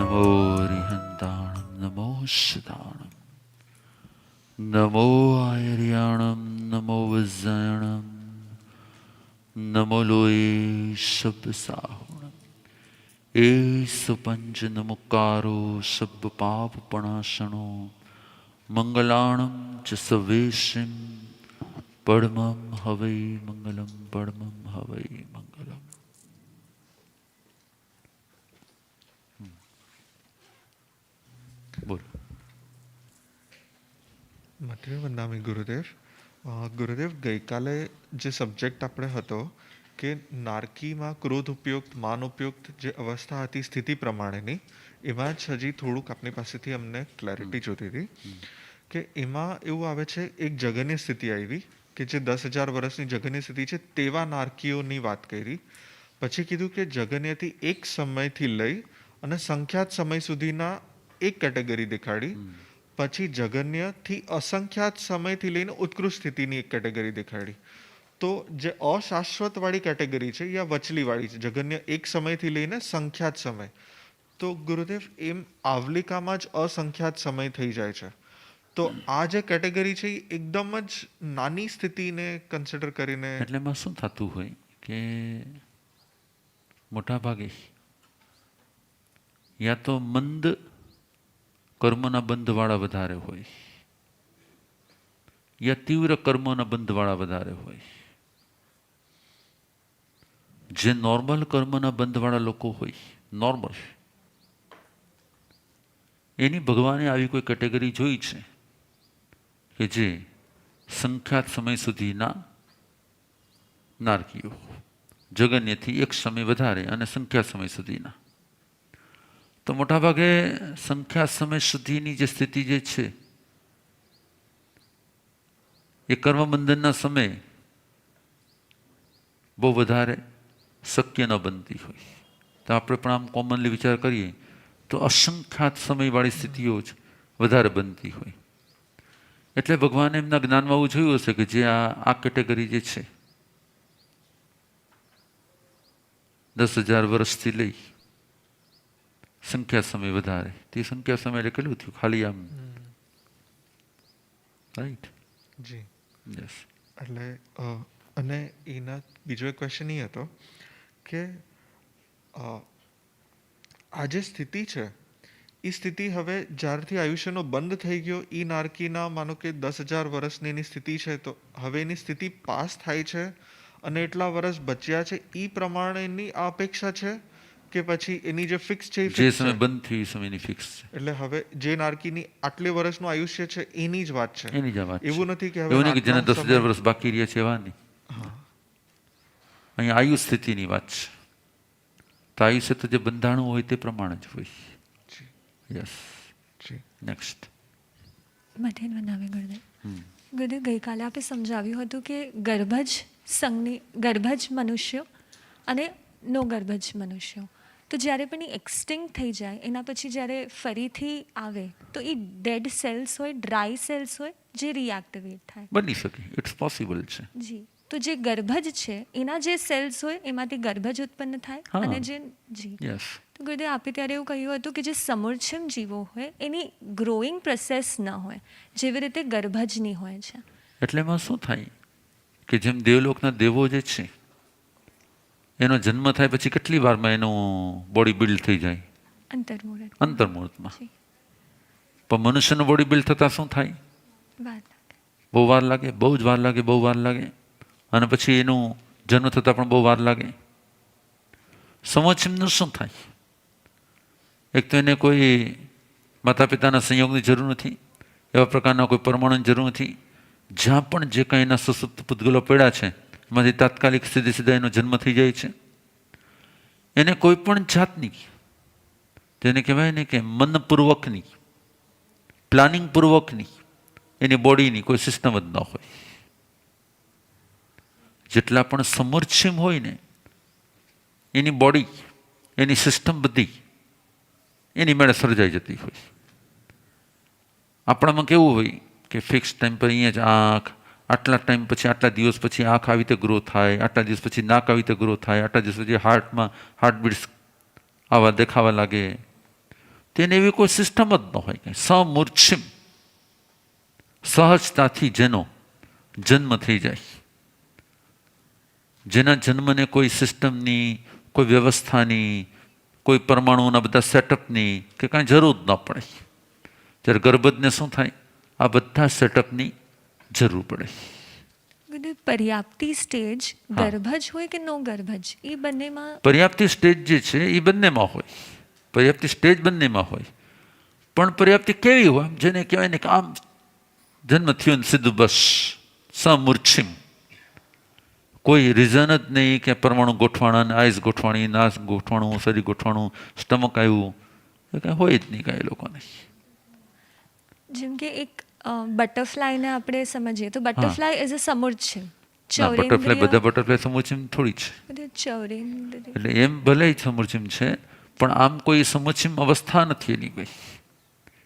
નમો રિહંતાણમ નમો સિદ્ધાણમ નમો આયર્યાણમ નમો વજ્જાયણમ નમો લોય શબ્દસાહુણમ એસુ પંચ નમુકારો સબ પાપપણાસણો મંગલાણમ ચ સવેશિમ પડમમ હવૈ મંગલમ પડમમ હવૈ મંગલમ. બોલો. મધ્ય વંદામી ગુરુદેવ. ગુરુદેવ, ગઈકાલે જે સબ્જેક્ટ આપણે હતો કે નારકીમાં ક્રોધ ઉપયુક્ત માન ઉપયુક્ત જે અવસ્થા હતી સ્થિતિ પ્રમાણેની, એમાં જ હજી થોડુંક આપની પાસેથી અમને ક્લેરિટી જોતી હતી કે એમાં એવું આવે છે એક જગન્ય સ્થિતિ આવી કે જે 10,000 વર્ષની જગન્ય સ્થિતિ છે તેવા નારકીઓની વાત કરી. પછી કીધું કે જગન્યથી એક સમયથી લઈ અને સંખ્યાત સમય સુધીના એક કેટેગરી દેખાડી. પછી જગન્યથી અસંખ્યાત સમયથી લઈને ઉત્કૃષ્ટ સ્થિતિની એક કેટેગરી દેખાડી. તો જે અશાશ્વત વાળી કેટેગરી છે યા વચલી વાળી છે, જગન્ય એક સમયથી લઈને સંખ્યાત સમય. તો ગુરુદેવ, એમ આવલિકામાં જ અસંખ્યાત સમય થઈ જાય છે. તો આ જે કેટેગરી છે એ એકદમ જ નાની સ્થિતિને કન્સિડર કરીને એટલે એમાં શું થતું હોય કે મોટા ભાગે યા તો મંદ કર્મના બંધવાળા વધારે હોય યા તીવ્ર કર્મના બંધવાળા વધારે હોય. જે નોર્મલ કર્મના બંધવાળા લોકો હોય, નોર્મલ, એની ભગવાને આવી કોઈ કેટેગરી જોઈ છે કે જે સંખ્યાત સમય સુધીના નારકીઓ, જગન્યથી એક સમય વધારે અને સંખ્યાત સમય સુધીના. તો મોટાભાગે સંખ્યાત સમય સુધીની જે સ્થિતિ જે છે એ કર્મબંધનના સમયે બહુ વધારે શક્ય ન બનતી હોય. તો આપણે પણ આમ કોમનલી વિચાર કરીએ તો અસંખ્યાત સમયવાળી સ્થિતિઓ જ વધારે બનતી હોય. એટલે ભગવાને એમના જ્ઞાનમાં એવું જોયું હશે કે જે આ કેટેગરી જે છે 10,000 વર્ષથી લઈ સંખ્યા સમય વધારે, તે સંખ્યા સમય એટલે કેટલું થયું? ખાલી આમ, રાઈટ? જી, યસ. એટલે અને એના બીજો એક ક્વેશ્ચન એ હતો કે આ જે સ્થિતિ છે એ સ્થિતિ હવે જ્યારથી આયુષ્યનો બંધ થઈ ગયો, એ નારકીના માનો કે 10,000 વર્ષની એની સ્થિતિ છે, તો હવે એની સ્થિતિ પાસ થાય છે અને એટલા વર્ષ બચ્યા છે એ પ્રમાણેની આ અપેક્ષા છે કે પછી એની જે ફિક્સ છે જે સમય બંધ થયું એ સમયની ફિક્સ છે. એટલે હવે જે નારકીની આટલી વર્ષનું આયુષ્ય છે એની જ વાત છે, એની જ વાત છે. એવું નથી કે હવે એવું નહીં કે જેને 10,000 વર્ષ બાકી રહ્યા છે એવા નહીં. અહીંયા આયુ સ્થિતિની વાત છે. તો આયુષ્ય તો જે બંધાણું હોય તે પ્રમાણે જ હોય. યસ. નેક્સ્ટ. મધ્યન વંદામી ગુરુદેવ. ગુરુદેવ, ગઈકાલે આપણે સમજાવ્યું હતું કે ગર્ભજ મનુષ્યો અને નો ગર્ભજ મનુષ્યો. તો જ્યારે પણ એ એક્સટિંક્ટ થઈ જાય એના પછી જ્યારે ફરીથી આવે તો એ ડેડ સેલ્સ હોય, ડ્રાય સેલ્સ હોય, જે રિએક્ટિવેટ થાય. બની શકે, ઇટ્સ પોસિબલ છે. જી. તો જે ગર્ભજ છે એના જે સેલ્સ હોય એમાંથી ગર્ભજ ઉત્પન્ન થાય અને જે જી. યસ. તો ગુરુદેવ, આપે ત્યારે એવું કહ્યું હતું કે જે સમૂર્છમ જીવો હોય એની ગ્રોઈંગ પ્રોસેસ ન હોય, જેવી રીતે ગર્ભજની હોય છે. એટલે એમાં શું થાય કે જેમ દેવલોકના દેવો જે છે એનો જન્મ થાય પછી કેટલી વારમાં એનું બોડી બિલ્ડ થઈ જાય? અંતર્મુહૂર્તમાં. પણ મનુષ્યનું બોડી બિલ્ડ થતાં શું થાય? બહુ વાર લાગે, બહુ જ વાર લાગે, બહુ વાર લાગે. અને પછી એનું જન્મ થતાં પણ બહુ વાર લાગે. સમોચ્છમનું શું થાય? એક તો એને કોઈ માતા પિતાના સંયોગની જરૂર નથી, એવા પ્રકારના કોઈ પરમાણુની જરૂર નથી. જ્યાં પણ જે કાંઈ એના સુસુપ્ત પૂતગલો પડ્યા છે એમાંથી તાત્કાલિક સીધા એનો જન્મ થઈ જાય છે. એને કોઈ પણ જાતની, તેને કહેવાય ને કે મનપૂર્વકની, પ્લાનિંગ પૂર્વકની એની બોડીની કોઈ સિસ્ટમ જ ન હોય. જેટલા પણ સમૂર્છિમ હોય ને એની બોડી, એની સિસ્ટમ બધી એની મેળે સર્જાઈ જતી હોય. આપણામાં કેવું હોય કે ફિક્સ ટાઈમ પર અહીંયા જ આંખ, આટલા ટાઈમ પછી આટલા દિવસ પછી આંખ આવી રીતે ગ્રો થાય, આટલા દિવસ પછી નાક આવી રીતે ગ્રો થાય, આટલા દિવસ પછી હાર્ટમાં હાર્ટબીટ્સ આવા દેખાવા લાગે. તેને એવી કોઈ સિસ્ટમ જ ન હોય કંઈ. સમૂર્છિમ, સહજતાથી જેનો જન્મ થઈ જાય, જેના જન્મને કોઈ સિસ્ટમની, કોઈ વ્યવસ્થાની, કોઈ પરમાણુના બધા સેટઅપની કે કાંઈ જરૂર જ ન પડે. જ્યારે ગર્ભજને શું થાય? આ બધા સેટઅપની જરૂર પડે. ગુરુદેવ, પર્યાપ્તિ સ્ટેજ ગર્ભજ હોય કે નો ગર્ભજ, એ બંનેમાં? પર્યાપ્તિ સ્ટેજ જે છે એ બંનેમાં હોય. પર્યાપ્તિ સ્ટેજ બંનેમાં હોય. પણ પર્યાપ્તિ કેવી હોય? જેને કહેવાય ને કે આમ જન્મ થયો ને સીધું બસ સમૂર્છિમ, કોઈ રીઝન જ નહીં કે પરમાણુ ગોઠવાણા, આઈસ ગોઠવાણી, નાસ ગોઠવાણું, શરીર ગોઠવાણું, સ્ટમક આવ્યું, એ કાંઈ હોય જ નહીં કાંઈ લોકોને. જેમ કે એક બટરફ્લાયને આપણે સમજીએ તો બટરફ્લાય એઝ અ સમૂર્છિમ, બટરફ્લાય, બધા બટરફ્લાય સમૂર્છિમ થોડી છે. ચૌરેન્દ્રિય એટલે એમ ભલે સમૂર્છિમ છે, પણ આમ કોઈ સમૂર્છિમ અવસ્થા નથી એની કોઈ.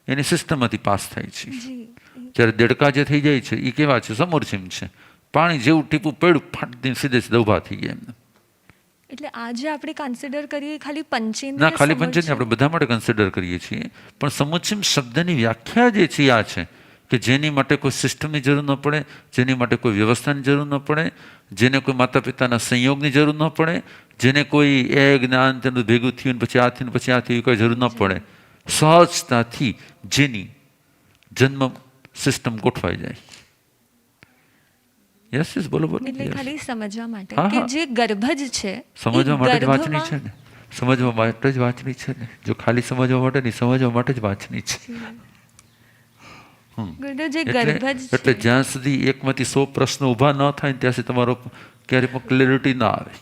એની સિસ્ટમમાંથી પાસ થાય છે. જી. જ્યારે દેડકા જે થઈ જાય છે એ કેવા છે? સમૂર્છિમ છે. પાણી જેવું ટીપું પડ્યું, ફાટી સીધે સીધા ઊભા થઈ ગયા એમને. એટલે આજે આપણે કન્સિડર કરીએ ખાલી પંચેન્દ્રિય, ના, ખાલી પંચેન્દ્રિય આપણે બધા માટે કન્સિડર કરીએ છીએ, પણ સમૂચ્છિમ શબ્દની વ્યાખ્યા જે છે આ છે કે જેની માટે કોઈ સિસ્ટમની જરૂર ન પડે, જેની માટે કોઈ વ્યવસ્થાની જરૂર ન પડે, જેને કોઈ માતા પિતાના સંયોગની જરૂર ન પડે, જેને કોઈ એ જ્ઞાન તેનું ભેગું થયું પછી આ થયું પછી આ થયું કોઈ જરૂર ન પડે. સહજતાથી જેની જન્મ સિસ્ટમ ગોઠવાઈ જાય. યસ યસ, બોલો બોલો. એટલે ખાલી સમજવા માટે હા, કે હા. જે ગર્ભજ છે સમજવા માટે જ ગર્ભમાં- વાંચની છે ને, સમજવા માટે જ વાંચની છે ને. જો ખાલી સમજવા માટે નહીં, સમજવા માટે જ વાંચની છે. ગુરુદેવ, જે એટલે ગર્ભજ એટલે છે, જ્યાં સુધી એકમાંથી 100 પ્રશ્ન ઊભા ન થાય ને ત્યાં સુધી તમારો ક્યારેય પણ ક્લેરિટી ના આવે.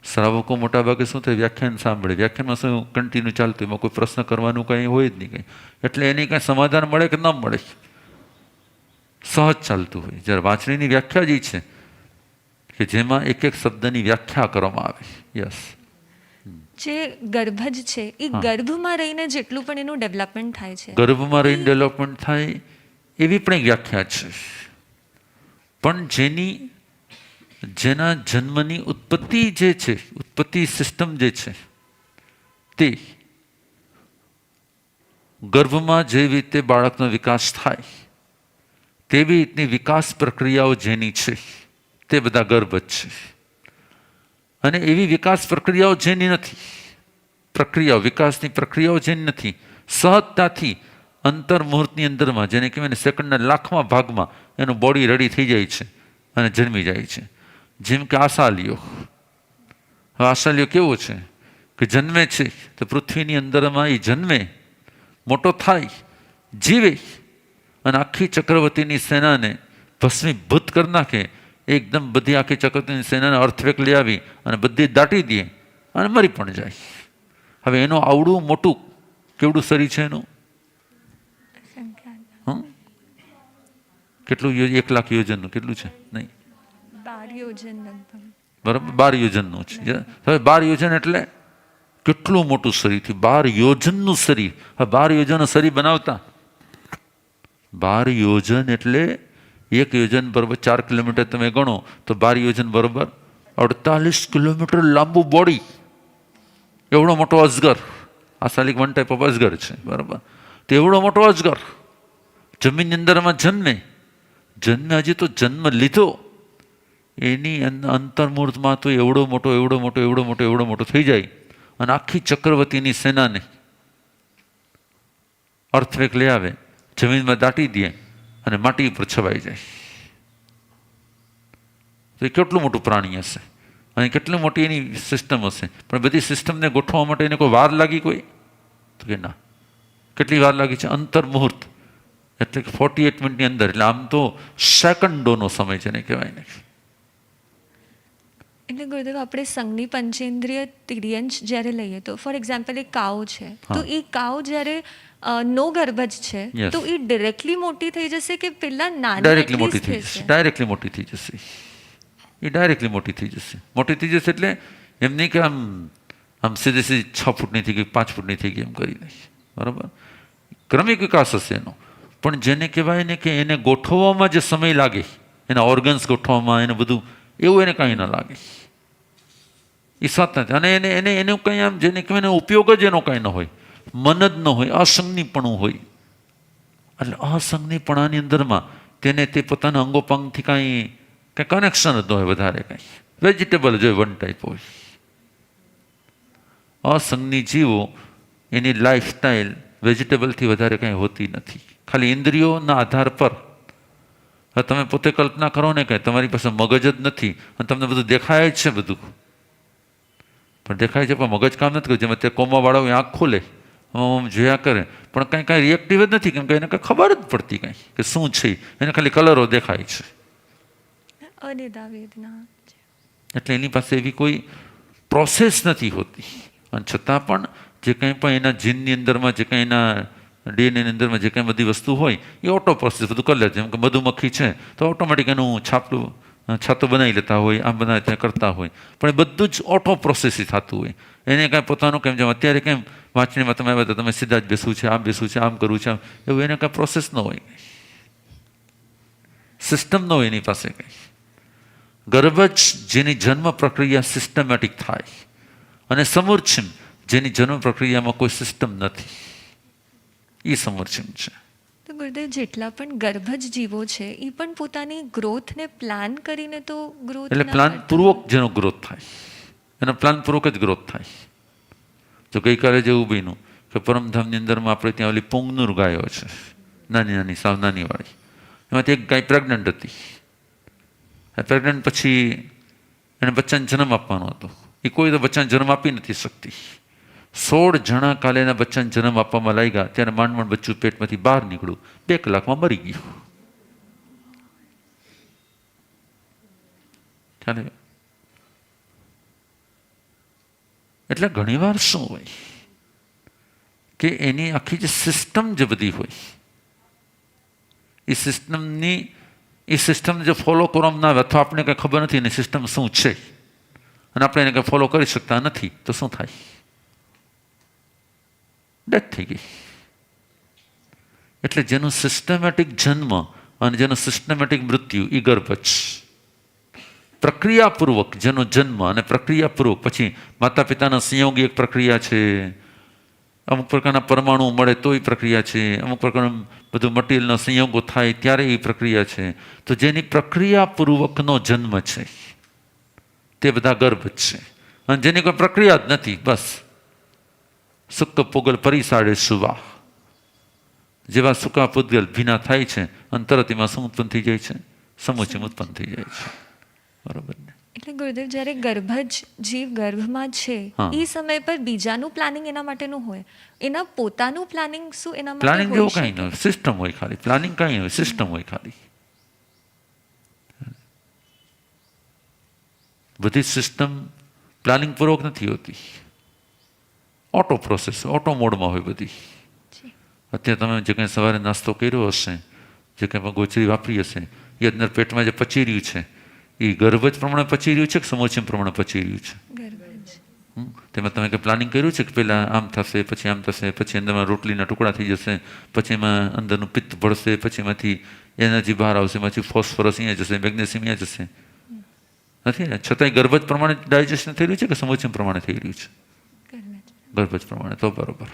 શ્રાવકો મોટા ભાગે શું થાય? વ્યાખ્યાન સાંભળે, વ્યાખ્યાનમાં શું કન્ટિન્યુ ચાલતું, એમાં કોઈ પ્રશ્ન કરવાનું કંઈ હોય જ નહીં કંઈ. એટલે એની કાંઈ સમાધાન મળે કે ન મળે, સહજ ચાલતું હોય. જ્યારે વાંચણીની વ્યાખ્યા જ છે કે જેમાં એક એક શબ્દની વ્યાખ્યા કરવામાં આવે. યસ. જે ગર્ભજ છે એ ગર્ભમાં રહીને જેટલું પણ એનું ડેવલપમેન્ટ થાય છે, ગર્ભમાં રહીને ડેવલપમેન્ટ થાય એવી પણ એક વ્યાખ્યા છે. પણ જેના જન્મની ઉત્પત્તિ જે છે, ઉત્પત્તિ સિસ્ટમ જે છે તે ગર્ભમાં જે રીતે બાળકનો વિકાસ થાય તેવી રીતની વિકાસ પ્રક્રિયાઓ જેની છે તે બધા ગર્ભ જ છે. અને એવી વિકાસ પ્રક્રિયાઓ જેની નથી, વિકાસની પ્રક્રિયાઓ જેની નથી, સહજતાથી અંતર્મુહૂર્તની અંદરમાં, જેને કહેવાય ને સેકન્ડના લાખમાં ભાગમાં એનું બોડી રેડી થઈ જાય છે અને જન્મી જાય છે. જેમ કે આશાલ્યો. હવે આશાલ્યો કેવો છે કે જન્મે છે તો પૃથ્વીની અંદરમાં એ જન્મે, મોટો થાય, જીવે અને આખી ચક્રવર્તીની સેનાને ભસ્મીભૂત કરી નાખે. એકદમ બધી આખી ચક્રવર્તીની સેનાને અર્થવેક લઈ આવી અને બધી દાટી દે અને મરી પણ જાય. હવે એનું આવડું મોટું કેવડું શરીર છે એનું? કેટલું? 1 લાખ યોજનનું કેટલું છે? નહીં, 12 યોજન લગભગ. બરાબર, 12 યોજનનું છે. હવે 12 યોજન એટલે કેટલું મોટું શરીર થયું? 12 યોજનનું શરીર. હવે 12 યોજનનું શરીર બનાવતા 12 યોજન એટલે 1 યોજન બરોબર 4 કિલોમીટર તમે ગણો તો 12 યોજન બરોબર 48 કિલોમીટર લાંબુ બોડી. એવડો મોટો અજગર. આ સાલિક વન ટાઈપ ઓફ અજગર છે, બરાબર. તો એવડો મોટો અજગર જમીનની અંદરમાં જન્મે હજી તો જન્મ લીધો, એની અંતર્મુહૂર્તમાં તો એવડો મોટો થઈ જાય અને આખી ચક્રવર્તીની સેનાને અર્થવેક લઈ આવે, જમીનમાં દાટી દે અને માટી ઉપર છવાઈ જાય. તો એ કેટલું મોટું પ્રાણી હશે અને કેટલી મોટી એની સિસ્ટમ હશે. પણ બધી સિસ્ટમને ગોઠવવા માટે એને કોઈ વાર લાગી કોઈ? તો કે ના. કેટલી વાર લાગી છે? અંતર્મુહૂર્ત એટલે 48 મિનિટની અંદર. એટલે આમ તો સેકન્ડોનો સમય છે ને કહેવાય ને. એટલે ગુરુદેવ, આપણે સંઘની પંચેન્દ્રિય તિર્યંશ જ્યારે લઈએ તો ફોર એક્ઝામ્પલ એક કાઉ છે, તો એ કાઉ જ્યારે નો ગર્ભજ છે Yes. તો એ ડિરેક્ટલી મોટી થઈ જશે કે પેલા નાની ડાયરેક્ટલી at મોટી least થઈ થશે? જશે. ડાયરેક્ટલી મોટી થઈ જશે. એ ડાયરેક્ટલી મોટી થઈ જશે. મોટી થઈ જશે એટલે એમ નહીં કે આમ સીધી 6 ફૂટની થઈ ગઈ, 5 ફૂટની થઈ ગઈ એમ કરી નાખી, બરાબર. ક્રમિક વિકાસ હશે એનો. પણ જેને કહેવાય ને કે એને ગોઠવવામાં જે સમય લાગે, એના ઓર્ગન્સ ગોઠવવામાં, એને બધું એવું એને કાંઈ ન લાગે. એ સાત નથી. અને એનું કંઈ આમ જેને કહેવાય ને ઉપયોગ જ એનો કાંઈ ન હોય. મન જ ન હોય, અસંગનીપણું હોય. એટલે અસંગનીપણાની અંદરમાં તેને તે પોતાના અંગોપાંગથી કાંઈ કનેક્શન જ ન હોય, વધારે કાંઈ વેજીટેબલ જ હોય, વન ટાઈપ હોય. અસંગની જીવો એની લાઈફસ્ટાઈલ વેજીટેબલથી વધારે કાંઈ હોતી નથી. ખાલી ઇન્દ્રિયોના આધાર પર. હવે તમે પોતે કલ્પના કરો ને કે તમારી પાસે મગજ જ નથી અને તમને બધું દેખાય જ છે, બધું પણ દેખાય છે, પણ મગજ કામ નથી કરતું. જેમાં તે કોમાવાળા હોય, આંખ ખોલે, આમ જોયા કરે, પણ કાંઈ રિએક્ટિવ જ નથી, કેમ કે એને કાંઈ ખબર જ પડતી કાંઈ કે શું છે. એને ખાલી કલરો દેખાય છે. અનિદા વેદના. એટલે એની પાસે એવી કોઈ પ્રોસેસ નથી હોતી. અને છતાં પણ જે કંઈ પણ એના જીનની અંદરમાં, જે કંઈ એના ડીએનએની અંદરમાં જે કંઈ બધી વસ્તુ હોય એ ઓટો પ્રોસેસ બધું કરી લે. જેમ કે મધુમક્ખી છે તો ઓટોમેટિક એનું છાતું બનાવી લેતા હોય, આમ બનાવી ત્યાં કરતા હોય, પણ એ બધું જ ઓટો પ્રોસેસથી થતું હોય. એને કાંઈ પોતાનું કેમ જેમ અત્યારે કેમ વાંચણીમાં તમે આવ્યા તો તમે સીધા જ બેસવું છે, આમ બેસવું છે, આમ કરવું છે, એવું એને કાંઈ પ્રોસેસ ન હોય, સિસ્ટમ ન હોય એની પાસે કંઈ. ગર્ભ જ જેની જન્મ પ્રક્રિયા સિસ્ટમેટિક થાય, અને સમૂર્છિમ જેની જન્મ પ્રક્રિયામાં કોઈ સિસ્ટમ નથી, એ સમૂર્છિમ છે. તો ગુરુદેવ, જેટલા પણ ગર્ભજ જીવો છે એ પણ પોતાની ગ્રોથને પ્લાન કરીને તો ગ્રોથ, એટલે પ્લાન પૂર્વક જેનો ગ્રોથ થાય, એનો પ્લાન પૂર્વક જ ગ્રોથ થાય. જો ગઈકાલે જેવું બન્યું કે પરમધામની અંદરમાં આપણે ત્યાં ઓલી પુંગનુર ગાયો છે, નાની નાની, સાવ નાની વાળી, એમાંથી એક ગાય પ્રેગ્નન્ટ હતી. પ્રેગ્નન્ટ પછી એને બચ્ચાને જન્મ આપવાનો હતો. એ કોઈ તો બચ્ચાને જન્મ આપી નથી શકતી. 16 જણા કાલે એના બચ્ચાને જન્મ આપવામાં લાગ્યા, ત્યારે માંડ માંડ બચ્ચું પેટમાંથી બહાર નીકળ્યું, 2 કલાકમાં મરી ગયું. ખ્યાલ? એટલે ઘણીવાર શું હોય કે એની આખી જે સિસ્ટમ જે બધી હોય, એ સિસ્ટમ જો ફોલો કરવામાં ના આવે, અથવા આપણે કંઈ ખબર નથી એની સિસ્ટમ શું છે અને આપણે એને કંઈ ફોલો કરી શકતા નથી, તો શું થાય? ડેથ થઈ ગઈ. એટલે જેનું સિસ્ટમેટિક જન્મ અને જેનું સિસ્ટમેટિક મૃત્યુ, એ ગર્ભ જ. પ્રક્રિયાપૂર્વક જેનો જન્મ અને પ્રક્રિયાપૂર્વક પછી માતા પિતાના સંયોગી એક પ્રક્રિયા છે, અમુક પ્રકારના પરમાણુ મળે તો એ પ્રક્રિયા છે, અમુક પ્રકારનું બધું મટીરિયલના સંયોગો થાય ત્યારે એ પ્રક્રિયા છે. તો જેની પ્રક્રિયાપૂર્વકનો જન્મ છે તે બધા ગર્ભ જ છે. અને જેની કોઈ પ્રક્રિયા જ નથી, બસ સુક્ક પોગલ પરિસાડે સુવા જેવા સૂકા પૂતગલ ભીના થાય છે અને તરત એમાં શું ઉત્પન્ન થઈ જાય છે? સમુચિમ ઉત્પન્ન થઈ જાય છે. બરોબર ને? એટલે ગુરુદેવ, જ્યારે ગર્ભજ જીવ ગર્ભમાં છે એ સમય પર બીજાનું પ્લાનિંગ એના માટેનું હોય, એના પોતાનું પ્લાનિંગ શું એના માટે પ્લાનિંગ હોય જેવું શકે? કાંઈ ન હોય, સિસ્ટમ હોય ખાલી. પ્લાનિંગ કાંઈ હોય, સિસ્ટમ હોય ખાલી. બધી સિસ્ટમ પ્લાનિંગ પૂર્વક નથી હોતી, ઓટો પ્રોસેસ, ઓટો મોડમાં હોય બધી. અત્યારે તમે જે કંઈ સવારે નાસ્તો કર્યો હશે, જે કંઈ ગોચરી વાપરી હશે, એ અંદર પેટમાં જે પચી રહ્યું છે એ ગર્ભ જ પ્રમાણે પચી રહ્યું છે કે સમોચિમ પ્રમાણે પચી રહ્યું છે? ગર્ભજ. તેમાં તમે કંઈ પ્લાનિંગ કર્યું છે કે પહેલાં આમ થશે, પછી આમ થશે, પછી અંદરમાં રોટલીના ટુકડા થઈ જશે, પછી એમાં અંદરનું પિત્ત ભળશે, પછી એમાંથી એનર્જી બહાર આવશે, એમાંથી ફોસ્ફરસ અહીંયા જશે, મેગ્નેશિયમ અહીંયા જશે? નથી ને? છતાંય ગર્ભ જ પ્રમાણે ડાયજેશન થઈ રહ્યું છે કે સમોચિમ પ્રમાણે થઈ રહ્યું છે? ગર્ભ જ પ્રમાણે. તો બરોબર.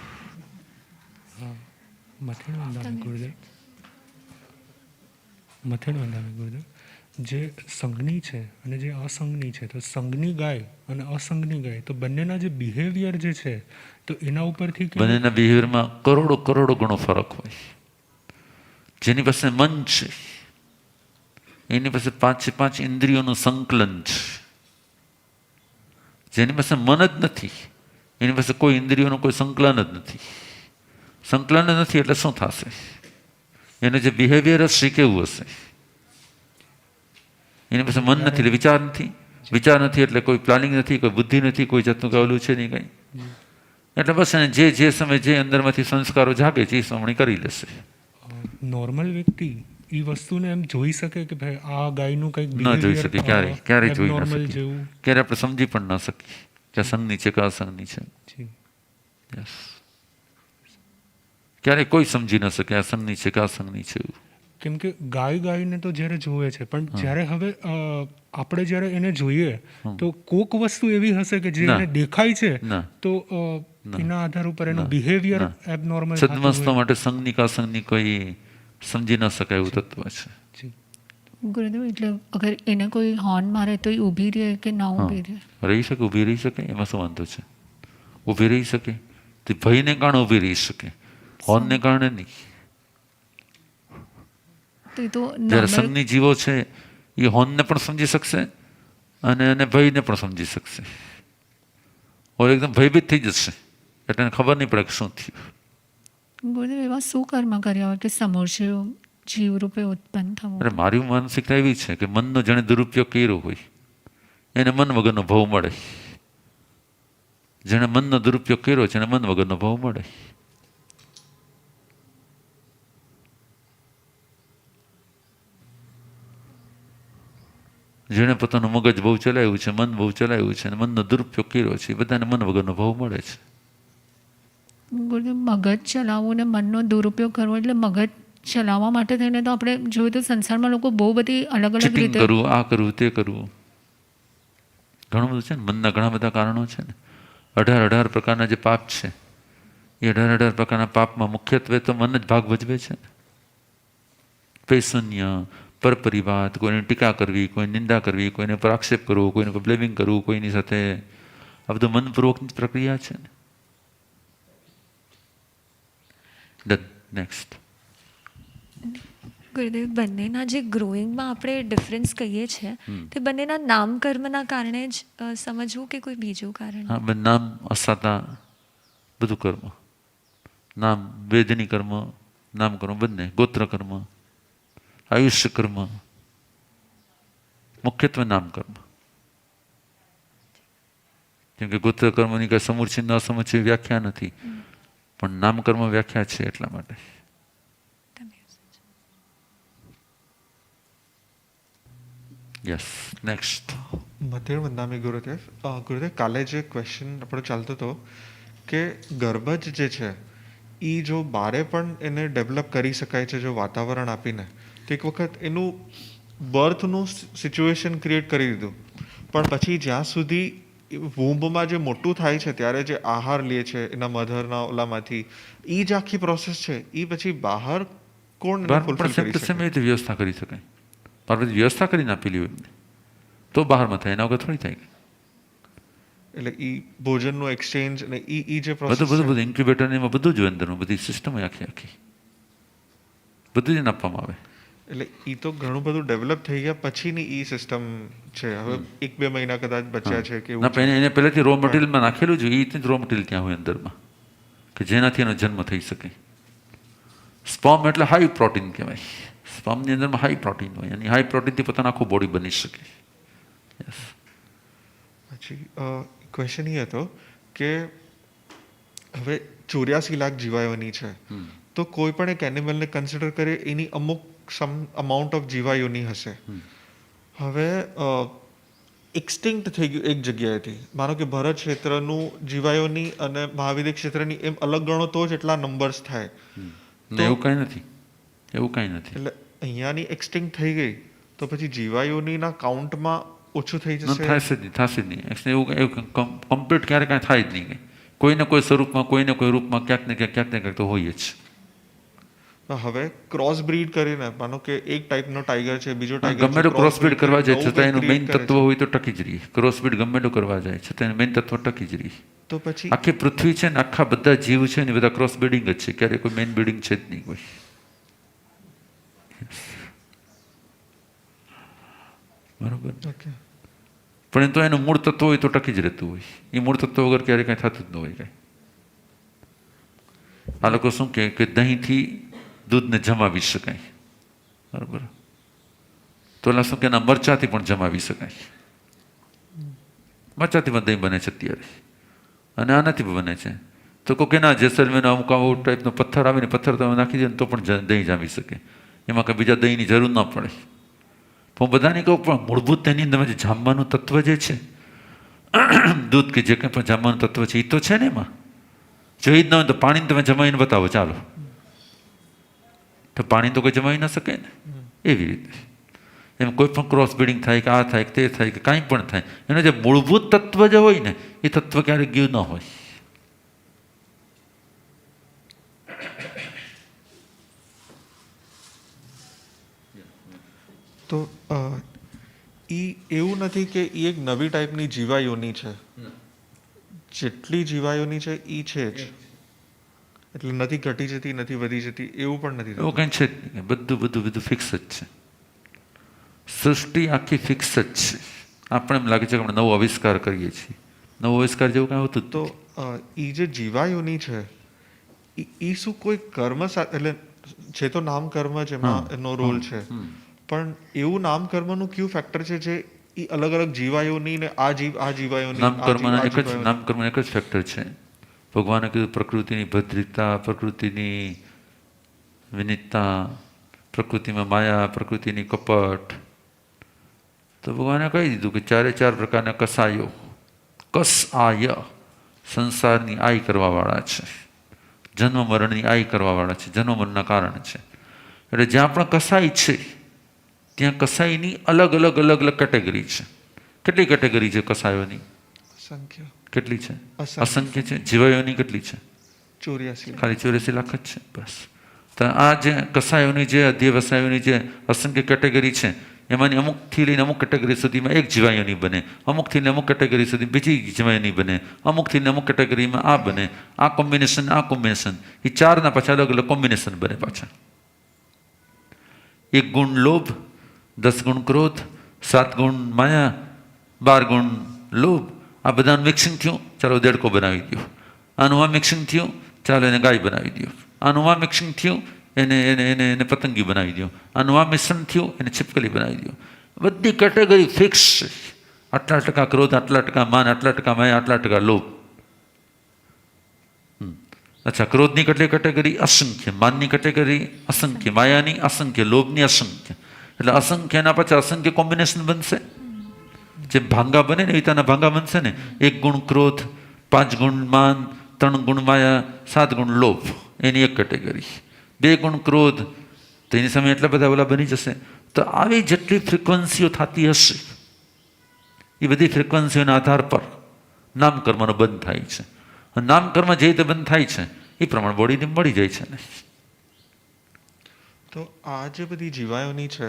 મથેણ વંદામે ગુરુદેવ, જે સંઘની છે અને જે અસંઘની છે, તો સંઘની ગાય અને અસંઘની ગાય, તો બંનેના જે બિહેવિયર જે છે તો એના ઉપરથી બંનેના બિહેવિયરમાં કરોડો ગણો ફરક હોય. જેની પાસે મન છે એની પાસે 5 ઇન્દ્રિયોનું સંકલન છે. જેની પાસે મન જ નથી એની પાસે કોઈ ઇન્દ્રિયોનું કોઈ સંકલન જ નથી. સંકલન નથી એટલે શું થશે? એનું જે બિહેવિયર હશે કેવું હશે? એની પાસે મન નથી એટલે વિચાર નથી, વિચાર નથી એટલે કોઈ પ્લાનિંગ નથી, કોઈ બુદ્ધિ નથી, કોઈ જાતનું કઈ ઓલું છે નહીં કંઈ. એટલે બસ એને જે સમય જે અંદરમાંથી સંસ્કારો જાગે છે એ સમણી કરી લેશે. નોર્મલ વ્યક્તિ એ વસ્તુને એમ જોઈ શકે કે ભાઈ આ ગાયનું કંઈક ન જોઈ શકે, ક્યારેય જોઈ ન શકે, જેવું ક્યારે આપણે સમજી પણ ન શકીએ કે સંઘની છે કે અસંઘની છે. ક્યારેય કોઈ સમજી ન શકે આ સંઘની છે કે અસંઘની છે. કેમ કે ગાયને તો જ્યારે જોવે છે, પણ જ્યારે હવે આપણે જ્યારે એને જોઈએ તો કોક વસ્તુ એવી હશે કે જે ના. એને દેખાય છે, ના. તો એના આધાર ઉપર એનું બિહેવિયર એબનોર્મલ સદમસ્તો માટે સંઘની કે અસંઘની કોઈ સમજી ન શકાય એવું તત્વ છે. છે. ગુરુદેવ એટલે અગર એને કોઈ હોર્ન મારે તો એ ઊભી રહે કે ના ઊભી રહે? રહી શકે, ઊભી રહી શકે, એમાં શું વાંધો છે? ઊભી રહી શકે, તે ભયને કારણે ઊભી રહી શકે, હોર્નને કારણે નહીં. તો એ તો જ્યારે normal સંઘની જીવો છે એ હોર્નને પણ સમજી શકશે અને ભયને પણ સમજી શકશે. ઓર એકદમ ભયભીત થઈ જશે એટલે એને ખબર નહીં પડે કે શું થયું. ગુરુદેવ એવા શું કર્મ કર્યા હોય કે સમોર્ષીઓ જીવ રૂપે ઉત્પન્ન થવું? એટલે મારી માનસિકતા એવી છે કે મનનો જેણે દુરુપયોગ કર્યો હોય એને મન વગરનો ભાવ મળે. જેણે મનનો દુરુપયોગ કર્યો છે એને મન વગરનો ભાવ મળે. જેણે પોતાનું મગજ બહુ ચલાવ્યું છે, મન બહુ ચલાવ્યું છે અને મનનો દુરુપયોગ કર્યો છે એ બધાને મન વગરનો ભાવ મળે છે. ગુરુદેવ મગજ ચલાવવું ને મનનો દુરુપયોગ કરવો એટલે મગજ ચલાવવા માટે થઈને તો આપણે જોઈએ તો સંસારમાં લોકો બહુ બધી અલગ અલગ ચીટિંગ રીતે કરવું, આ કરવું, તે કરવું, ઘણું બધું છે ને. મનના ઘણા બધા કારણો છે ને. 18 પ્રકારના જે પાપ છે એ 18 પ્રકારના પાપમાં મુખ્યત્વે તો મન જ ભાગ ભજવે છે. પૈશુન્ય, પરપરિવાદ, કોઈને ટીકા કરવી, કોઈ નિંદા કરવી, કોઈને પર આક્ષેપ કરવો, કોઈને પર બ્લેમિંગ કરવું, કોઈની સાથે, આ બધું મનપૂર્વકની પ્રક્રિયા છે ને. નેક્સ્ટ. ગુરુદેવ, બંનેના જે ગ્રોઈંગમાં આપણે ડિફરન્સ કહીએ છીએ તે બંનેના નામ કર્મના કારણે જ સમજવું કે કોઈ બીજું કારણ? હા, પણ નામ, અસાતા, બધું કર્મ. નામ, વેદની કર્મ, નામ કર્મ બંને, ગોત્ર કર્મ, આયુષ્ય કર્મ, મુખ્યત્વે નામ કર્મ. કેમ કે ગોત્ર કર્મની કઈ સમૂર્છિત ન સમૂર્છિત વ્યાખ્યા નથી, પણ નામ કર્મ વ્યાખ્યા છે એટલા માટે. Yes, next. મધ્ય વંદામી ગુરુદેવ. ગુરુદેવ, કાલે જે ક્વેશ્ચન આપણો ચાલતો હતો કે ગર્ભજ જે છે એ જો બારે પણ એને ડેવલપ કરી શકાય છે જો વાતાવરણ આપીને, તો એક વખત એનું બર્થનું સિચ્યુએશન ક્રિએટ કરી દીધું, પણ પછી જ્યાં સુધી વૂમ્બમાં જે મોટું થાય છે ત્યારે જે આહાર લે છે એના મધરના ઓલામાંથી, એ જ આખી પ્રોસેસ છે, એ પછી બહાર કોણ એને fulfill કરી શકે? સમય વ્યવસ્થા કરી શકાય. પાર્વતી વ્યવસ્થા કરીને આપેલી હોય એમને તો બહારમાં થાય, એના વગર થોડી થાય. એટલે એ ભોજનનું એક્સચેન્જ અને એ જે પ્રોસેસ બધું બધું બધું ઇન્ક્યુબેટર એમાં બધું જ હોય અંદરનું, બધી સિસ્ટમ આખી આખી બધું જ એને આપવામાં આવે. એટલે એ તો ઘણું બધું ડેવલપ થઈ ગયા પછીની એ સિસ્ટમ છે. હવે 1-2 મહિના કદાચ બચ્યા છે કે ના, પણ એને પહેલેથી રો મટીરિયલમાં નાખેલું જ હોય, એ રો મટીરિયલ ત્યાં હોય અંદરમાં કે જેનાથી એનો જન્મ થઈ શકે. સ્પર્મ એટલે હાઈ પ્રોટીન કહેવાય. સ્પર્મની અંદરમાં હાઈ પ્રોટીન હોય અને હાઈ પ્રોટીનથી પોતાનું આખું બોડી બની શકે. યસ. પછી ક્વેશ્ચન એ હતો કે હવે 84 લાખ જીવાયોની છે, તો કોઈ પણ એક એનિમલને કન્સિડર કરે એની અમુક સમ અમાઉન્ટ ઓફ જીવાયોની હશે. હવે એક્સટિંક્ટ થઈ ગયું એક જગ્યાએથી, માનો કે ભરત ક્ષેત્રનું જીવાયોની અને મહાવિદ્ય ક્ષેત્રની એમ અલગ ગણો તો જ એટલા નંબર્સ થાય. ને એવું કાંઈ નથી, એવું કાંઈ નથી. એટલે અહીંયાની એક્સટિંક્ટ થઈ ગઈ તો પછી જીવાયોનીના કાઉન્ટમાં ઓછું થઈ જશે? થશે જ નહીં, થશે જ નહીં. Actually એવું કમ્પ્લીટ ક્યારે કાંઈ થાય જ નહીં. કોઈને કોઈ સ્વરૂપમાં, કોઈને કોઈ રૂપમાં ક્યાંક ને ક્યાંક તો હોય જ. હવે ક્રોસ બ્રીડ કરીને, માનો કે એક ટાઈપનો ટાઈગર છે, બીજો ટાઈગર ગમે તો ક્રોસબ્રીડ કરવા જાય છતાં એનું મેઇન તત્વ હોય તો ટકી જ રહી. ક્રોસબ્રીડ ગમે તો કરવા જાય છતાં એનું મેઇન તત્વ ટકી જ રહી. તો પછી આખી પૃથ્વી છે ને આખા બધા જીવ છે ને બધા ક્રોસ બ્રીડિંગ જ છે, ક્યારે કોઈ મેઇન બ્રીડિંગ છે જ નહીં કોઈ. બરોબર. ઓકે. પણ એ તો એનું મૂળ તત્વ હોય તો ટકી જ રહેતું હોય. એ મૂળ તત્વ વગર ક્યારે કાંઈ થતું જ ન હોય કાંઈ. આ લોકો શું કહે કે દહીંથી દૂધને જમાવી શકાય. બરાબર. તો ઓલા શું કે એના મરચાથી પણ જમાવી શકાય. મરચાથી પણ દહીં બને છે અત્યારે, અને આનાથી પણ બને છે. તો કોઈ ના જેસલમેરનો અમુક આવો ટાઈપનો પથ્થર આવે ને પથ્થર તમે નાખી દે તો પણ દહીં જામી શકે, એમાં કંઈ બીજા દહીંની જરૂર ન પડે. હું બધાને કહું પણ મૂળભૂત તેની અંદર જે જામવાનું તત્વ જે છે, દૂધ કે જે કંઈ પણ જામવાનું તત્વ છે એ તો છે ને એમાં. જો એ જ ન હોય તો પાણીને તમે જમાવીને બતાવો ચાલો, તો પાણી તો કોઈ જમાવી ન શકે ને. એવી રીતે એમ કોઈ પણ ક્રોસ બ્રીડિંગ થાય કે આ થાય કે તે થાય કે કાંઈ પણ થાય, એનું જે મૂળભૂત તત્વ જે હોય ને એ તત્વ ક્યારેય ગયું ન હોય. તો એવું નથી કે એ એક નવી ટાઈપની જીવાયોની છે, જેટલી જીવાયોની છે એ છે જ, એટલે નથી ઘટી જતી નથી વધી જતી એવું પણ નથી એવું થતું. કંઈ છે જ નહીં. બધું ફિક્સ જ છે. સૃષ્ટિ આખી ફિક્સ જ છે. આપણે એમ લાગે છે કે આપણે નવો આવિષ્કાર કરીએ છીએ. નવો આવિષ્કાર જેવું કાંઈ હોતું જ તો એ જે જીવાયોની છે એ શું કોઈ કર્મ સાથે, એટલે છે તો નામ કર્મ જેમાં એનો રોલ છે, પણ એવું નામ કર્મનું કયું ફેક્ટર છે જે એ અલગ અલગ જીવાયોની ને આ જીવાયોની નામકર્મના એક જ ફેક્ટર છે. ભગવાને કીધું પ્રકૃતિની ભદ્રિતા, પ્રકૃતિની વિનિતતા, પ્રકૃતિમાં માયા, પ્રકૃતિની કપટ. તો ભગવાને કહી દીધું કે 4 પ્રકારના કસાયો, કસ આય, સંસારની આય કરવાવાળા છે, જન્મ મરણની આય કરવાવાળા છે, જન્મ મરણના કારણ છે. એટલે જ્યાં પણ કસાય છે ત્યાં કસાઈની અલગ અલગ કેટેગરી છે. કેટલી કેટેગરી છે કસાયોની? સંખ્યા કેટલી છે? અસંખ્ય. અસંખ્ય છે. જીવાયોની કેટલી છે? 84 ખાલી 84 લાખ જ છે. બસ. તો આ જે કસાયોની જે અધ્યવસાયોની જે અસંખ્ય કેટેગરી છે એમાંની અમુકથી લઈને અમુક કેટેગરી સુધીમાં એક જીવાયોની બને, અમુકથી લઈને અમુક કેટેગરી સુધી બીજી જીવાયોની બને, અમુકથી લઈને અમુક કેટેગરીમાં આ બને, આ કોમ્બિનેશન એ 4ના પાછા અલગ અલગ કોમ્બિનેશન બને પાછા. 1 ગુણ લોભ, 10 ગુણ ક્રોધ, 7 ગુણ માયા, 12 ગુણ લોભ. આ બધાનું મિક્સિંગ થયું, ચાલો દેડકો બનાવી દો. આનું આ મિક્સિંગ થયું, ચાલો એને ગાય બનાવી દો. આનું આ મિક્સિંગ થયું, એને પતંગી બનાવી દો. આનું આ મિશ્રણ થયું, એને छिपकली બનાવી દો. બધી કેટેગરી ફિક્સ છે. આટલા ટકા ક્રોધ, આટલા ટકા માન, આટલા ટકા માયા, આટલા ટકા લોભ. અચ્છા, ક્રોધની કેટલી કેટેગરી? અસંખ્ય. માનની કેટેગરી અસંખ્ય, માયાની અસંખ્ય, લોભની અસંખ્ય. એટલે અસંખ્યના પછી અસંખ્ય કોમ્બિનેશન બનશે. જે ભાંગા બને ને એ રીતના ભાંગા બનશે ને. 1 ગુણ ક્રોધ, 5 ગુણ માન, 3 ગુણ માયા, 7 ગુણ લોભ, એની એક કેટેગરી. 2 ગુણ ક્રોધ, તો એની સામે એટલા બધા ઓલા બની જશે. તો આવી જેટલી ફ્રિકવન્સીઓ થતી હશે એ બધી ફ્રિકવન્સીઓના આધાર પર નામકર્મનો બંધ થાય છે. નામકર્મ જે રીતે બંધ થાય છે એ પ્રમાણે બોડીને મળી જાય છે ને. તો આ જે બધી જીવાયોની છે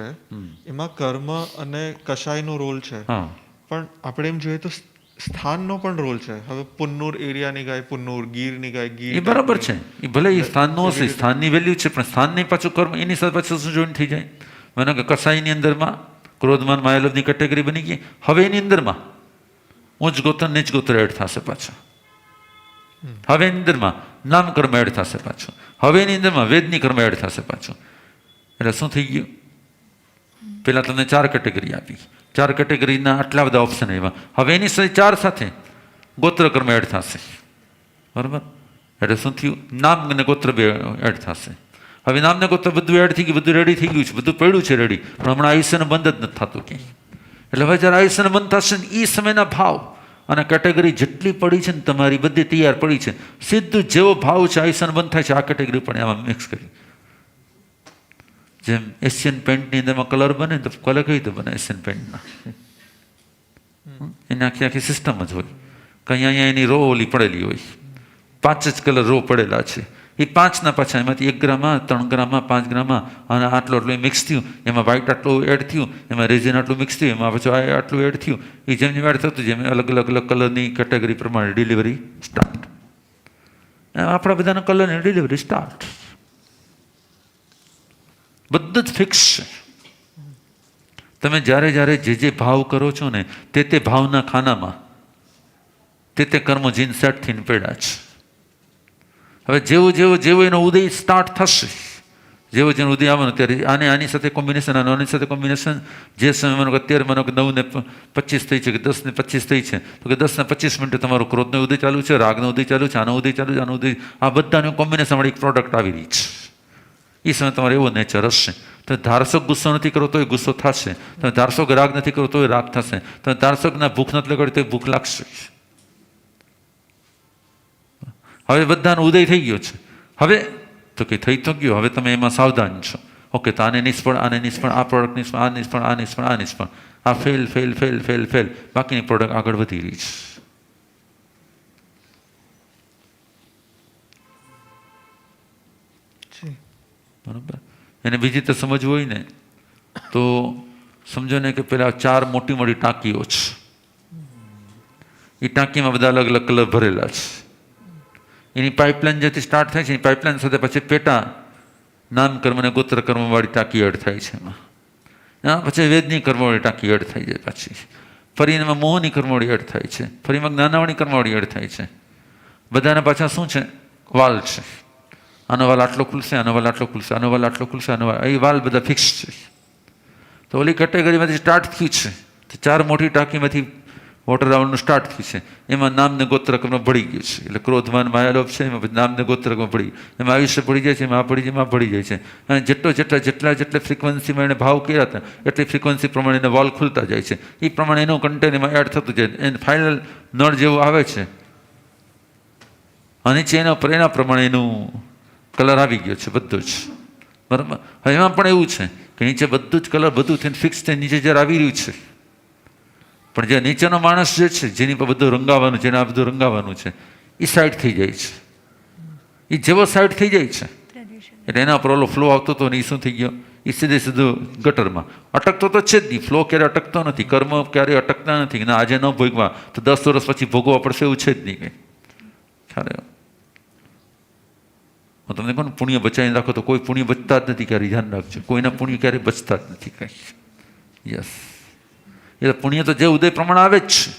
એમાં કર્મ અને કશાયનો રોલ છે, હા, પણ આપણે એમ જોઈએ તો સ્થાનનો પણ રોલ છે. હવે પુન્નુર એરિયાની ગાય પુન્નુર, ગીરની ગાય ગીર. એ બરાબર છે. એ ભલે એ સ્થાનનું હશે, સ્થાનની વેલ્યુ છે, પણ સ્થાનની પાછું કર્મ એની સાથે પાછું શું જોઈન્ટ થઈ જાય. મને કે કસાઈની અંદરમાં ક્રોધમાન માયાલોભની કેટેગરી બની ગઈ. હવે એની અંદરમાં ઉચ્ચ ગોત્ર નીચ ગોત્ર એડ થશે પાછા. હવે એની અંદરમાં નામકર્મ એડ થશે પાછું. હવે એની અંદરમાં વેદની કર્મ એડ થશે પાછું. એટલે શું થઈ ગયું? પેલા તમને 4 કેટેગરી આપી, 4 કેટેગરીના આટલા બધા ઓપ્શન આવ્યા. હવે એની સાથે 4 સાથે ગોત્ર કર્મ એડ થશે. બરાબર? એટલે શું થયું? નામ અને ગોત્ર બે એડ થશે. હવે નામને ગોત્ર બધું એડ થઈ ગયું, બધું રેડી થઈ ગયું છે, બધું પડ્યું છે રેડી, પણ હમણાં આયુષ્યને બંધ જ નથી થતું ક્યાંય. એટલે હવે જ્યારે આયુષ્યને બંધ થશે ને એ સમયના ભાવ અને કેટેગરી જેટલી પડી છે ને તમારી બધી તૈયાર પડી છે, સીધું જેવો ભાવ છે આયુષ્યને બંધ થાય છે આ કેટેગરી પણ એમાં મિક્સ કરી. જેમ એશિયન પેન્ટની અંદરમાં કલર બને તો કલર કઈ રીતે બને? એશિયન પેન્ટના એની આખી સિસ્ટમ જ હોય. કંઈ અહીંયા એની રો ઓલી પડેલી હોય, 5 જ કલર રો પડેલા છે. એ 5ના પાછા એમાંથી 1 ગ્રામમાં, 3 ગ્રામમાં, 5 ગ્રામમાં અને આટલું મિક્સ થયું, એમાં વ્હાઇટ આટલું એડ થયું, એમાં રેઝિન આટલું મિક્સ થયું, એમાં પાછું આટલું એડ થયું. એ જેમ જેમ એડ થતું જેમ અલગ અલગ કલરની કેટેગરી પ્રમાણે ડિલિવરી સ્ટાર્ટ. આપણા બધાના કલરની ડિલિવરી સ્ટાર્ટ. બધું જ ફિક્સ છે. તમે જ્યારે જે ભાવ કરો છો ને તે ભાવના ખાનામાં તે કર્મો જીન સેટ થઈને પડ્યા છે. હવે જેવો એનો ઉદય સ્ટાર્ટ થશે, જેવો જેનો ઉદય આવવાનો ત્યારે આની સાથે કોમ્બિનેશન, આની સાથે કોમ્બિનેશન. જે સમય માનો કે અત્યારે માનો કે 9:25 થઈ છે કે 10:25 થઈ છે, તો કે 10:25 મિનિટે તમારો ક્રોધનો ઉદય ચાલુ છે, રાગનો ઉદય ચાલુ છે, આનો ઉદય ચાલુ છે, આનો ઉદય, આ બધાનું કોમ્બિનેશન વાળી એક પ્રોડક્ટ આવી રહી છે. એ સમયે તમારે એવો નેચર હશે. તમે ધારશો ગુસ્સો નથી કરો તો એ ગુસ્સો થશે, તમે ધારશો કે રાગ નથી કરો તો એ રાગ થશે, તમે ધારશો કે ના ભૂખ નથી લગાડી તો એ ભૂખ લાગશે. હવે બધાનો ઉદય થઈ ગયો છે. હવે તો કે થઈ તો ગયું, હવે તમે એમાં સાવધાન છો. ઓકે, તો આને નિષ્ફળ, આને નિષ્ફળ, આ પ્રોડક્ટ નિષ્ફળ, આ નિષ્ફળ, આ નિષ્ફળ, આ નિષ્ફળ, આ fail fail fail fail fail, બાકીની પ્રોડક્ટ આગળ વધી રહી છે. બરાબર. એને બીજી રીતે સમજવું હોય ને તો સમજો ને કે પેલા 4 મોટી મોટી ટાંકીઓ છે. એ ટાંકીમાં બધા અલગ અલગ કલર ભરેલા છે. એની પાઇપલાઇન જેથી સ્ટાર્ટ થાય છે, એની પાઇપલાઇન સાથે પછી પેટા નામકર્મ અને ગોત્ર કર્મવાળી ટાંકી એડ થાય છે. એમાં પછી વેદની કર્મવાળી ટાંકી એડ થઈ જાય. પાછી ફરી એમાં મોહની કર્મવાળી એડ થાય છે, ફરી એમાં જ્ઞાનાવાળી કર્મવાળી એડ થાય છે. બધાના પાછા શું છે? વાલ છે. આનો વાલ આટલો ખુલશે, આનો વાલ આટલો ખુલશે, આનો વાલ આટલો ખુલશે, આનો વાલ, એ વાલ બધા ફિક્સ છે. તો ઓલી કેટેગરીમાંથી સ્ટાર્ટ થયું છે, તો 4 મોટી ટાંકીમાંથી વોટર રાઉન્ડનું સ્ટાર્ટ થયું છે. એમાં નામને ગોત્રક્રમ ભળી ગયું છે. એટલે ક્રોધમાન માયાલોભ છે, એમાં નામને ગોત્રક્રમ ભળી, એમાં આયુષ્ય પડી જાય છે, એમાં આ પડી જાય, એમાં ભળી જાય છે. અને જેટલા ફ્રિકવન્સીમાં એને ભાવ કર્યા હતા એટલી ફ્રિકવન્સી પ્રમાણે એને વોલ ખુલતા જાય છે. એ પ્રમાણે એનું કન્ટેન્ટ એમાં એડ થતું જાય. એને ફાઇનલ નળ જેવું આવે છે અને નીચે એના પર એના પ્રમાણે એનું કલર આવી ગયો છે બધું જ. બરાબર. હવે એમાં પણ એવું છે કે નીચે બધું જ કલર બધું થઈને ફિક્સ થઈને નીચે જ્યારે આવી રહ્યું છે, પણ જે નીચેનો માણસ જે છે, જેની પર બધું રંગાવાનું, જેને આ બધું રંગાવાનું છે, એ સાઈડ થઈ જાય છે. એ જેવો સાઈડ થઈ જાય છે એટલે એના પર ઓલો ફ્લો આવતો હતો ને એ શું થઈ ગયો? એ સીધું ગટરમાં અટકતો તો છે જ નહીં. ફ્લો ક્યારે અટકતો નથી, કર્મ ક્યારેય અટકતા નથી. ના આજે ન ભોગવા તો 10 વર્ષ પછી ભોગવા પડશે એવું છે જ નહીં કંઈ. ખ્યાલ હું તમને કહું, પુણ્ય બચાવીને રાખો તો કોઈ પુણ્ય બચતા જ નથી. ક્યારેય ધ્યાન રાખજો, કોઈના પુણ્ય ક્યારેય બચતા જ નથી કંઈ. યસ, એટલે પુણ્ય તો જે ઉદય પ્રમાણે આવે જ છે.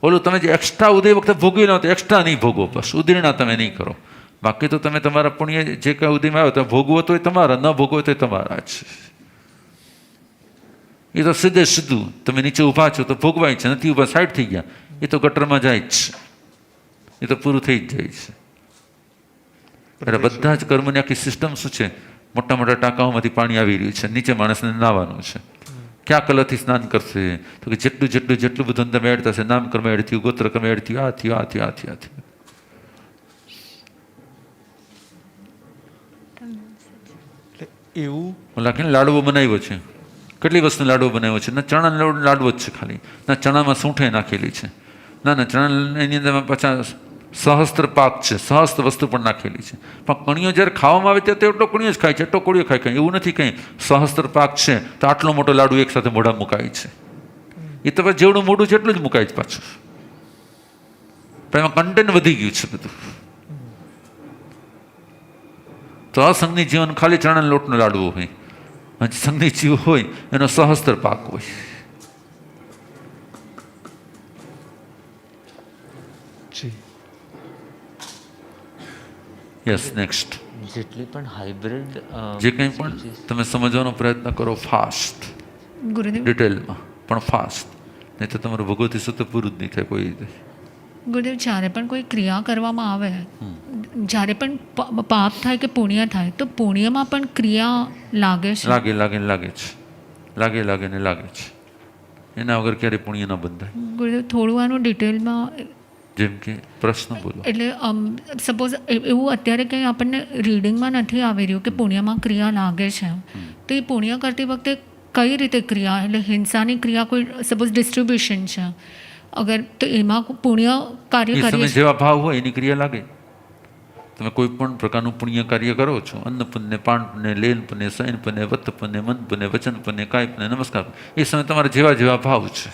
ઓલું તમે જે એક્સ્ટ્રા ઉદય વખતે ભોગવી લો તો એક્સ્ટ્રા નહીં ભોગવો, બસ ઉદયના તમે નહીં કરો. બાકી તો તમે તમારા પુણ્ય જે કાંઈ ઉદયમાં આવ્યો તમે ભોગવો તો એ તમારા, ન ભોગવો તો એ તમારા જ. એ તો સીધું તમે નીચે ઊભા છો તો ભોગવાય છે, નથી ઊભા સાઈડ થઈ ગયા એ તો ગટરમાં જાય જ છે. એ તો પૂરું થઈ જ જાય છે. એટલે બધા જ કર્મની આખી સિસ્ટમ શું છે? મોટા મોટા ટાંકાઓમાંથી પાણી આવી રહ્યું છે, નીચે માણસને નાહવાનું છે. ક્યાં કલરથી સ્નાન કરશે? તો કે જેટલું બધું અંદર એડ થશે, નામકર્મ એડ થયું, ગોત્રકર્મ એડ થયું, આ થયું, આ થયું, આ થયું, આ થયું. એવું લાખીને લાડવો બનાવ્યો છે. કેટલી વસ્તુ લાડવો બનાવ્યો છે? ના ચણાનો લાડવો જ છે ખાલી, ના ચણામાં સૂંઠે નાખેલી છે, ના ચણા એની અંદર પાછા સહસ્ત્ર પાક છે, સહસ્ત્ર વસ્તુ પણ નાખેલી છે. પણ કણીઓ જ્યારે ખાવામાં આવે ત્યારે એટલો કણીઓ જ ખાય છે, એટલો કોળીઓ ખાય. એવું નથી કંઈ સહસ્ત્ર પાક છે તો આટલો મોટો લાડુ એક સાથે મોઢા મુકાય છે. એ તો જેવડું મોઢું છે એટલું જ મુકાય છે પાછું. પણ એમાં કન્ટેન્ટ વધી ગયું છે બધું. તો અસંગની જીવન ખાલી ચણાના લોટનો લાડવો હોય, અને સંગની જીવ હોય એનો સહસ્ત્ર પાક હોય. જી યસ, નેક્સ્ટ. જેટલી પણ હાઇબ્રિડ જે કંઈ પણ તમે સમજવાનો પ્રયત્ન કરો ફાસ્ટ, ગુરુદેવ ડિટેલમાં પણ ફાસ્ટ, નહીં તો તમારું ભગવતી સૂત્ર પૂરું જ નહીં થાય કોઈ રીતે. ગુરુદેવ, જ્યારે પણ કોઈ ક્રિયા કરવામાં આવે, જ્યારે પણ પાપ થાય કે પુણ્ય થાય, તો પુણ્યમાં પણ ક્રિયા લાગે છે. લાગે છે. એના વગર ક્યારેય પુણ્ય ન બંધાય. ગુરુદેવ, થોડું આનું ડિટેલમાં, જેમ કે પ્રશ્ન બોલો. એટલે સપોઝ એવું અત્યારે કંઈ આપણને રીડિંગમાં નથી આવી રહ્યું કે પુણ્યમાં ક્રિયા લાગે છે, તો એ પુણ્ય કરતી વખતે કઈ રીતે ક્રિયા, એટલે હિંસાની ક્રિયા, કોઈ સપોઝ ડિસ્ટ્રીબ્યુશન છે અગર, તો એમાં પુણ્ય કાર્ય એ સમય કરીએ જેવા ભાવ હોય એની ક્રિયા લાગે. તમે કોઈ પણ પ્રકારનું પુણ્ય કાર્ય કરો છો, અન્ન પુણ્ય, પાન પુણ્ય, લેન પુણ્ય, શયન પુણ્ય, વત પુણ્ય, મન પુણ્ય, વચન પુણ્ય, કાય પુણ્ય, નમસ્કાર, એ સમય તમારા જેવા ભાવ છે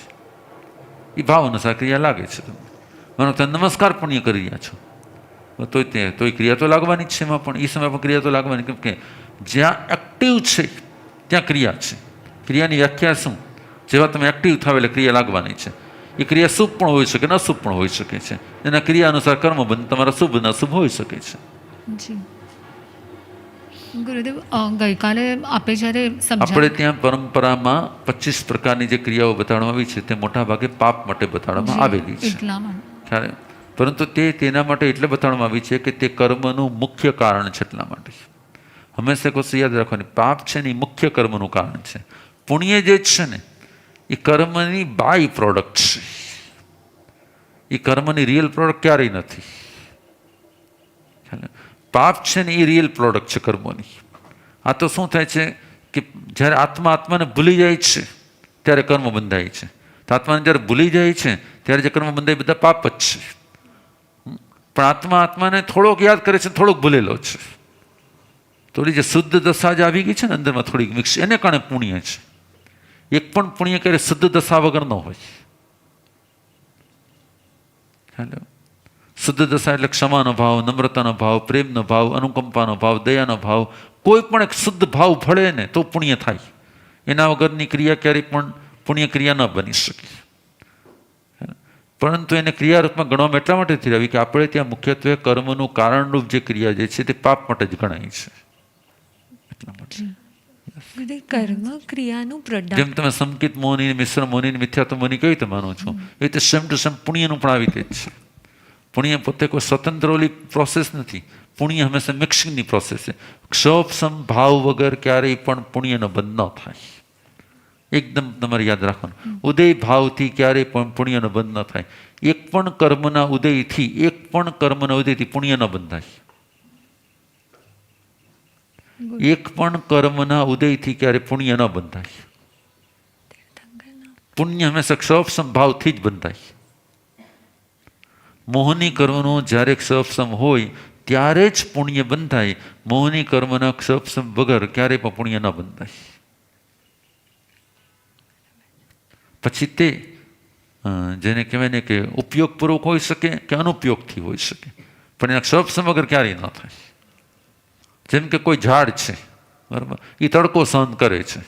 એ ભાવ અનુસાર ક્રિયા લાગે છે. માનો તમે નમસ્કાર પુણ્ય કરી રહ્યા છો તોય ક્રિયા તો લાગવાની જ છે. એમાં પણ એ સમય પણ ક્રિયા તો લાગવાની, કેમ કે જ્યાં એક્ટિવ છે ત્યાં ક્રિયા છે. ક્રિયાની વ્યાખ્યા શું? જેવા તમે એક્ટિવ થાવ એટલે ક્રિયા લાગવાની છે. એ ક્રિયા શુભ પણ હોઈ શકે ને અશુભ પણ હોઈ શકે છે. એના ક્રિયા અનુસાર કર્મ બંધ તમારા શુભ અને અશુભ હોઈ શકે છે. જી ગુરુદેવ, ગઈકાલે આપે જ્યારે આપણે ત્યાં પરંપરામાં 25 પ્રકારની જે ક્રિયાઓ બતાડવામાં આવી છે તે મોટા ભાગે પાપ માટે બતાડવામાં આવેલી છે. ખ્યાલ? પરંતુ તેના માટે એટલે બતાડવામાં આવી છે કે તે કર્મનું મુખ્ય કારણ છે. એટલા માટે હંમેશા એક વસ્તુ યાદ રાખવાની, પાપ છે ને એ મુખ્ય કર્મનું કારણ છે. પુણ્ય જે છે ને એ કર્મની બાય પ્રોડક્ટ છે. એ કર્મની રિયલ પ્રોડક્ટ ક્યારેય નથી. પાપ છે ને એ રિયલ પ્રોડક્ટ છે કર્મોની. આ તો શું થાય છે કે જ્યારે આત્માને ભૂલી જાય છે ત્યારે કર્મ બંધાય છે. તો આત્માને જ્યારે ભૂલી જાય છે ત્યારે જે કર્મ બંધાય બધા પાપ જ છે. પણ આત્માને થોડોક યાદ કરે છે, થોડોક ભૂલેલો છે. થોડી જે શુદ્ધ દશા જ આવી ગઈ છે ને અંદરમાં થોડીક મિક્સ, એને કારણે પુણ્ય છે. એક પણ પુણ્ય ક્યારે શુદ્ધ દશા વગર ન હોય. હેલો, શુદ્ધ દશા એટલે ક્ષમાનો ભાવ, નમ્રતાનો ભાવ, પ્રેમનો ભાવ, અનુકંપાનો ભાવ, દયાનો ભાવ. કોઈ પણ એક શુદ્ધ ભાવ ભળે ને તો પુણ્ય થાય. એના વગરની ક્રિયા ક્યારેય પણ પુણ્ય ક્રિયા ન બની શકે. પરંતુ એને ક્રિયારૂપમાં ગણવામાં એટલા માટે થઈ આવી કે આપણે ત્યાં મુખ્યત્વે કર્મનું કારણરૂપ જે ક્રિયા જે છે તે પાપ માટે જ ગણાય છે. એટલા માટે કર્મ ક્રિયાનું પ્રોડક્ટ, જેમ તમે સંકિત મોની, મિશ્ર મોની, મિથ્યાત્વ મોની કઈ રીતે માનો છો, એ રીતે સેમ ટુ સેમ પુણ્યનું પણ આવી રીતે જ છે. પુણ્ય પોતે કોઈ સ્વતંત્ર ઓલી પ્રોસેસ નથી. પુણ્ય હંમેશા મિક્સિંગની પ્રોસેસ છે. ક્ષોભસમ ભાવ વગર ક્યારેય પણ પુણ્યનો બંધ ન થાય. એકદમ તમારે યાદ રાખવાનું, ઉદય ભાવથી ક્યારેય પણ પુણ્યનો બંધ ન થાય. એક પણ કર્મના ઉદયથી પુણ્ય ન બંધાય. એક પણ કર્મના ઉદયથી ક્યારે પુણ્ય ન બંધાય. પુણ્ય હંમેશા ક્ષોભસમ ભાવથી જ બંધાય. મોહની કર્મનો જ્યારે ક્ષોભસમ હોય ત્યારે જ પુણ્ય બંધાય. મોહની કર્મના ક્ષોભસમ વગર ક્યારેય પણ પુણ્ય ન બંધાય. પછી તે જેને કહેવાય ને કે ઉપયોગપૂર્વક હોઈ શકે કે અનુપયોગથી હોઈ શકે, પણ એના ક્ષોભસમ વગર ક્યારેય ન થાય. જેમ કે કોઈ ઝાડ છે, બરાબર, એ તડકો સહન કરે છે,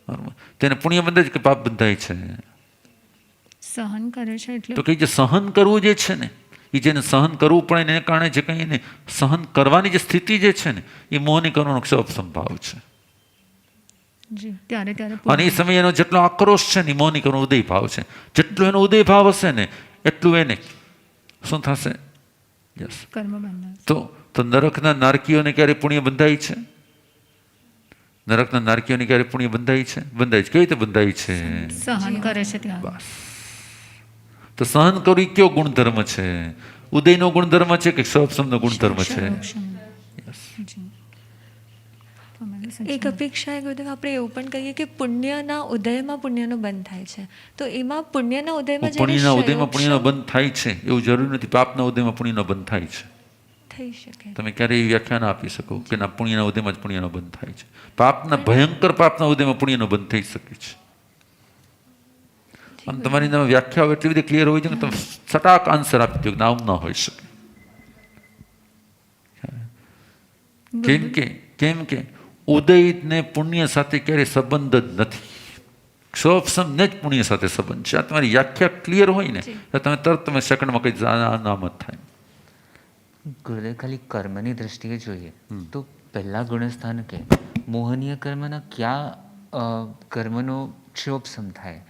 બરાબર, તેને પુણ્ય બંધાય છે કે પાપ બંધાય છે? સહન કરે છે એટલે તો કે જે સહન કરવું જે છે ને, એ જેને સહન કરવું પડે એને કારણે જે કંઈ એને સહન કરવાની જે સ્થિતિ જે છે ને એ મોહની કર્મનો ક્ષોભસમ ભાવ છે. ત્યારે અને એ સમયે એનો જેટલો આક્રોશ છે ને એ મોહની કર્મનો ઉદય ભાવ છે. જેટલો એનો ઉદય ભાવ હશે ને એટલું એને શું થશે? યસ. કર્મ બંધાય. તો નરકના નારકીઓને ક્યારે પુણ્ય બંધાય છે? નરકના નારકીઓને ક્યારે પુણ્ય બંધાય છે? બંધાય છે. કેવી રીતે બંધાય છે? સહન કરે છે ત્યારે. બસ. તો સહન કરવું એ કયો ગુણધર્મ છે? ઉદયનો ગુણધર્મ છે કે ક્ષોભસમનો ગુણધર્મ છે? એક અપેક્ષા ગુરુદેવ આપણે એવું પણ કહીએ કે પુણ્યના ઉદયમાં પુણ્યનો બંધ થાય છે. તો એમાં પુણ્યના ઉદયમાં પુણ્યના ઉદયમાં પુણ્યનો બંધ થાય છે એવું જરૂરી નથી. પાપના ઉદયમાં પુણ્યનો બંધ થાય છે. થઈ શકે. તમે ક્યારેય એવી વ્યાખ્યા ના આપી શકો કે ના પુણ્યના ઉદયમાં જ પુણ્યનો બંધ થાય છે. ભયંકર પાપના ઉદયમાં પુણ્યનો બંધ થઈ શકે છે. અને તમારી વ્યાખ્યાઓ એટલી બધી ક્લિયર હોય છે કે તમે સટાક આન્સર આપી દો કે આવું ન હોઈ શકે. કેમ કે ઉદયને પુણ્ય સાથે ક્યારેય સંબંધ જ નથી. ક્ષોભસમને જ પુણ્ય સાથે સંબંધ છે. આ તમારી વ્યાખ્યા ક્લિયર હોય ને તો તમે સેકન્ડમાં કઈ અનામત થાય. ગુરુદેવ ખાલી કર્મની દ્રષ્ટિએ જોઈએ તો પહેલા ગુણસ્થાન કે મોહનીય કર્મના કયા કર્મનો ક્ષોભસમ થાય?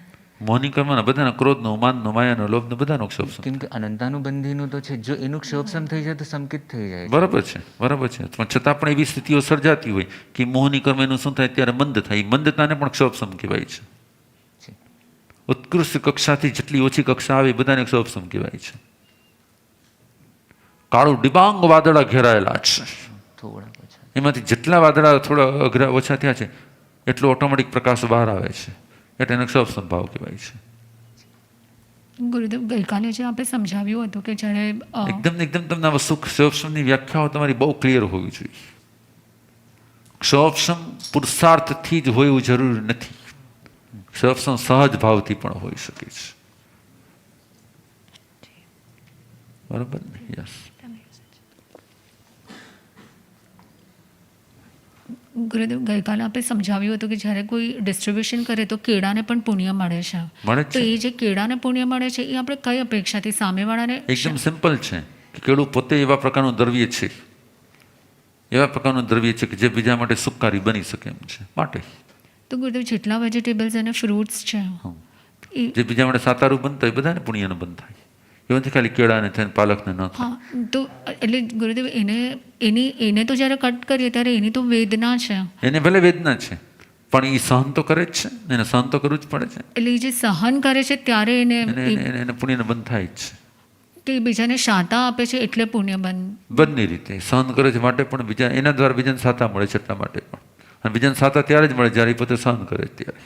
મોહની કર્મના બધાના ક્રોધનો, માનનો, માયાનો, લોભનો બધાનો ક્ષોભસમ. કેમ કે અનંતાનુબંધીનું તો છે, જો એનું ક્ષોભસમ થઈ જાય તો સંકિત થઈ જાય. બરાબર છે. પણ છતાં પણ એવી સ્થિતિઓ સર્જાતી હોય કે મોહની કર્મ એનું શું થાય ત્યારે મંદ થાય. મંદતાને પણ ક્ષોભસમ કહેવાય છે. ઉત્કૃષ્ટ કક્ષાથી જેટલી ઓછી કક્ષા આવે બધાને ક્ષોભસમ કહેવાય છે. કાળું ડિબાંગ વાદળા ઘેરાયેલા છે, એમાંથી જેટલા વાદળા થોડા અઘરા ઓછા થયા છે એટલો ઓટોમેટિક પ્રકાશ બહાર આવે છે, એટલે એને ક્ષોભસમ ભાવ કહેવાય છે. ગુરુદેવ ગઈકાલે જે આપણે સમજાવ્યું હતું કે જ્યારે એકદમ તમને વસ્તુ ક્ષોભસમની વ્યાખ્યાઓ તમારી બહુ ક્લિયર હોવી જોઈએ. ક્ષોભસમ પુરુષાર્થથી જ હોય એવું જરૂરી નથી. ક્ષોભસમ સહજ ભાવથી પણ હોઈ શકે છે. બરાબર ને? યસ. ગુરુદેવ ગઈકાલે આપણે સમજાવ્યું હતું કે જ્યારે કોઈ ડિસ્ટ્રીબ્યુશન કરે તો કેળાને પણ પુણ્ય મળે છે. તો એ જે કેળાને પુણ્ય મળે છે એ આપણે કઈ અપેક્ષાથી સામેવાળાને? એકદમ સિમ્પલ છે કે કેળું પોતે એવા પ્રકારનું દ્રવ્ય છે, કે જે બીજા માટે સુખકારી બની શકે એમ છે માટે. તો ગુરુદેવ જેટલા વેજીટેબલ્સ અને ફ્રૂટ્સ છે જે બીજા માટે સાતારું બનતા હોય બધાને પુણ્યનો બંધ થાય. એવું નથી ખાલી કેળાને થાય પાલકને ન થાય. તો એટલે ગુરુદેવ એને તો જ્યારે કટ કરીએ ત્યારે એની તો વેદના છે. એને ભલે વેદના છે પણ એ સહન તો કરે જ છે, એને સહન તો કરવું જ પડે છે. એટલે એ જે સહન કરે છે ત્યારે એને પુણ્યનો બંધ થાય જ છે. કે બીજાને શાતા આપે છે એટલે પુણ્ય બંને રીતે સહન કરે છે માટે પણ બીજા એના દ્વારા બીજાને સાતા મળે છે એટલા માટે પણ. અને બીજાને સાતા ત્યારે જ મળે જ્યારે એ પોતે સહન કરે ત્યારે.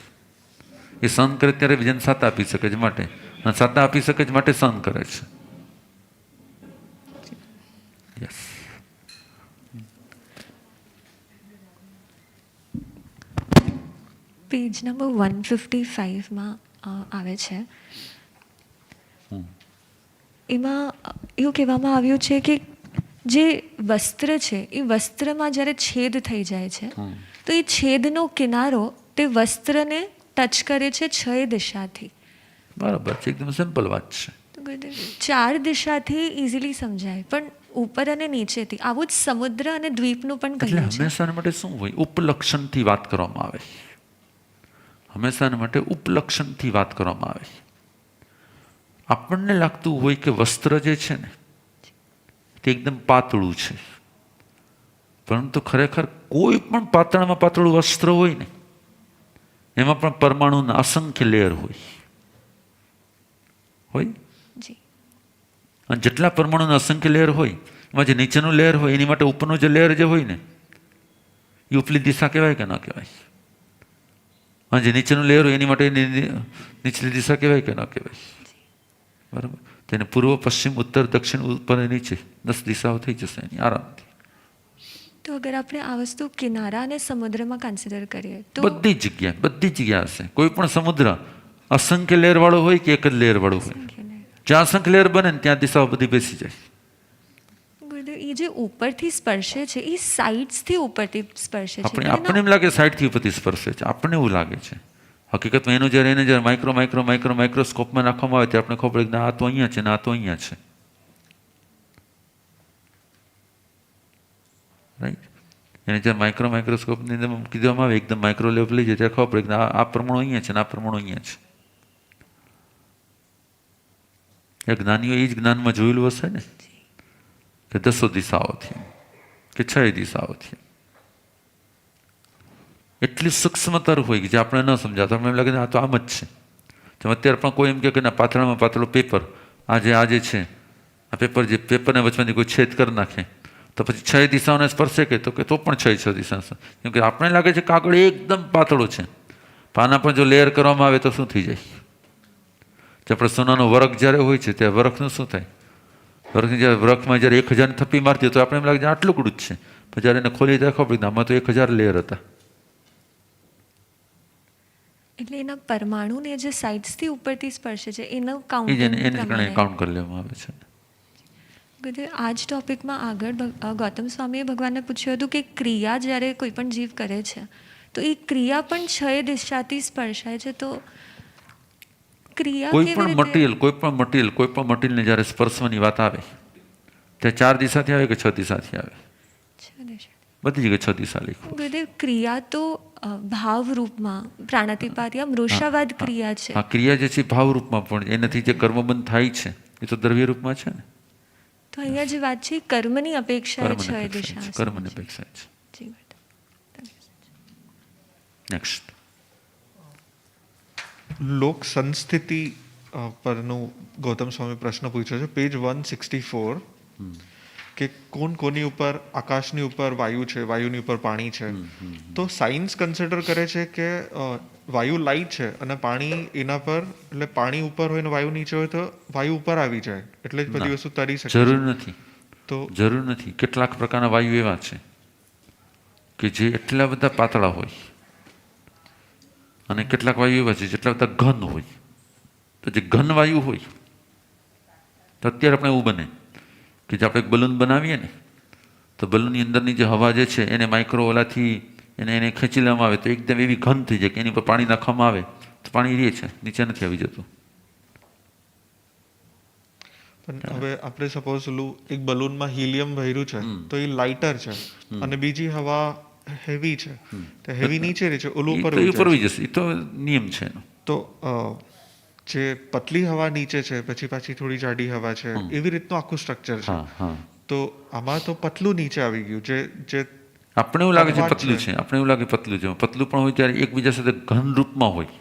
એ સહન કરે ત્યારે બીજાને સાતા આપી શકે છે માટે, અને સાતા આપી શકે છે માટે સહન કરે છે. યસ. પેજ નંબર 155માં આવે છે. એમાં એવું કહેવામાં આવ્યું છે કે જે વસ્ત્ર છે એ વસ્ત્રમાં જ્યારે છેદ થઈ જાય છે તો એ છેદનો કિનારો તે વસ્ત્રને ટચ કરે છે 6 દિશાથી. બરાબર છે, એકદમ સિમ્પલ વાત છે. તો ગુરુદેવ 4 દિશાથી ઇઝીલી સમજાય, પણ ઉપર અને નીચેથી આવું જ સમુદ્ર અને દ્વીપનું પણ એટલે કહ્યું છે. હંમેશા માટે શું હોય, ઉપલક્ષણથી વાત કરવામાં આવે. હંમેશા માટે ઉપલક્ષણથી વાત કરવામાં આવે. આપણને લાગતું હોય કે વસ્ત્ર જે છે ને તે એકદમ પાતળું છે, પરંતુ ખરેખર કોઈ પણ પાતળામાં પાતળું વસ્ત્ર હોય ને એમાં પણ પરમાણુના અસંખ્ય લેયર હોય. જી. અને જેટલા પરમાણુના અસંખ્ય લેયર હોય એમાં જે નીચેનું લેયર હોય એની માટે ઉપરનું જે લેયર જે હોય ને એ ઉપલી દિશા કહેવાય કે ન કહેવાય? અને જે નીચેનું લેયર હોય એની માટે નીચલી દિશા કહેવાય કે ન કહેવાય? બરાબર. તેને પૂર્વ, પશ્ચિમ, ઉત્તર, દક્ષિણ, ઉપર અને નીચે 10 દિશાઓ થઈ જશે એની આરામથી. તો અગર આપણે આ વસ્તુ કિનારા અને સમુદ્રમાં કન્સિડર કરીએ તો બધી જગ્યા હશે. કોઈ પણ સમુદ્ર અસંખ્ય લેયર વાળો હોય કે એક જ લેયર વાળો હોય, જ્યાં અસંખ્ય લેયર બને ને ત્યાં દિશાઓ બધી બેસી જાય. ગુરુદેવ, એ જે ઉપરથી સ્પર્શે છે એ સાઇડ્સથી ઉપરથી સ્પર્શે છે. આપણે એમ લાગે સાઈડથી ઉપરથી સ્પર્શે છે, આપણને એવું લાગે છે. હકીકતમાં એને જ્યારે માઇક્રોસ્કોપમાં નાખવામાં આવે ત્યારે આપણે ખબર પડે કે આ તો અહીંયા છે ને આ તો અહીંયા છે. રાઈટ. એને જ્યારે માઇક્રોસ્કોપની અંદર મૂકી દેવામાં આવે, એકદમ માઇક્રો લેવલ લઈ જાય ત્યારે ખબર પડે કે આ પરમાણુ અહીંયા છે ને આ પરમાણુ અહીંયા છે. એ જ્ઞાનીઓ એ જ જ્ઞાનમાં જોયેલું હશે ને કે 10 દિશાઓથી કે 6 દિશાઓથી એટલી સૂક્ષ્મતર હોય કે જે આપણે ન સમજાતા. આપણે એમ લાગે આ તો આમ જ છે. જેમ અત્યારે પણ કોઈ એમ કહે કે ના પાતળામાં પાતળો પેપર આજે છે, આ પેપરને વચમાંથી કોઈ છેદ કરી નાખે તો પછી 6 દિશાઓને સ્પર્શે કે તો પણ 6 દિશા. કેમ કે આપણે લાગે છે કાગળ એકદમ પાતળો છે, પાના પર જો લેયર કરવામાં આવે તો શું થઈ જાય? જે આપણે સોનાનો વરખ જ્યારે હોય છે ત્યારે વરખનું શું થાય? વરખમાં જ્યારે 1000 થપ્પી મારતી હોય તો આપણે એમ લાગે આટલું કડું જ છે, પણ જ્યારે એને ખોલી ત્યારે ખબર પડી આમાં તો 1000 લેયર હતા. એટલે એના પરમાણુને જે સાઇડ્સથી ઉપરથી સ્પર્શે છે એનું એને કાઉન્ટ કાઉન્ટ કરી લેવામાં આવે છે. ગુરુદેવ, આ જ ટોપિકમાં આગળ ગૌતમ સ્વામીએ ભગવાનને પૂછ્યું હતું કે ક્રિયા જ્યારે કોઈ પણ જીવ કરે છે તો એ ક્રિયા પણ 6 દિશાથી સ્પર્શાય છે, તો ક્રિયા કોઈ પણ મટીરિયલને જ્યારે સ્પર્શવાની વાત આવે ત્યારે 4 દિશાથી આવે કે 6 દિશાથી આવે? બધી જગ્યાએ 6 દિશા લખો. ગુરુદેવ, ક્રિયા તો ભાવ રૂપમાં પ્રાણાતિપાત યા મૃષાવાદ ક્રિયા છે. આ ક્રિયા જે છે ભાવ રૂપમાં પણ એનાથી જે કર્મબંધ થાય છે એ તો દ્રવ્ય રૂપમાં છે ને. તો અહીંયા જે વાત છે કર્મની અપેક્ષાએ 6 દિશા. કર્મની અપેક્ષા છે. જી. નેક્સ્ટ. લોક સંસ્થિતિ પરનું ગૌતમ સ્વામી પ્રશ્ન પૂછ્યો છે, પેજ 164, કે કોની ઉપર આકાશની ઉપર વાયુ છે, વાયુની ઉપર પાણી છે. તો સાયન્સ કન્સિડર કરે છે કે વાયુ લાઈટ છે અને પાણી એના પર, એટલે પાણી ઉપર હોય ને વાયુ નીચે હોય તો વાયુ ઉપર આવી જાય એટલે જ બધી વસ્તુ તરી શકે. જરૂર નથી. કેટલાક પ્રકારના વાયુ એવા છે કે જે એટલા બધા પાતળા હોય અને કેટલાક વાયુ એવા છે જેટલા બધા ઘન હોય. તો જે ઘન વાયુ હોય તો અત્યારે આપણે એવું બને કે જે આપણે એક બલૂન બનાવીએ ને તો બલૂનની અંદરની જે હવા જે છે એને માઇક્રો ઓલાથી એને ખેંચી લેવામાં આવે તો એકદમ એવી ઘન થઈ જાય કે એની પર પાણી નાખવામાં આવે તો પાણી રહે છે, નીચે નથી આવી જતું. પણ હવે આપણે સપોઝ એક બલૂનમાં હિલિયમ ભર્યું છે તો એ લાઇટર છે અને બીજી હવા હેવી છે, તો હેવી નીચે રહે છે, ઓલું ઉપર વહી જશે. એ તો નિયમ છે એનો. તો જે પતલી હવા નીચે છે પછી પાછી થોડી જાડી હવા છે, એવી રીતનું આખું સ્ટ્રક્ચર છે. તો આમાં તો પતલું નીચે આવી ગયું જે આપણે એવું લાગે છે પતલું છે, પતલું પણ હોય ત્યારે એકબીજા સાથે ઘન રૂપમાં હોય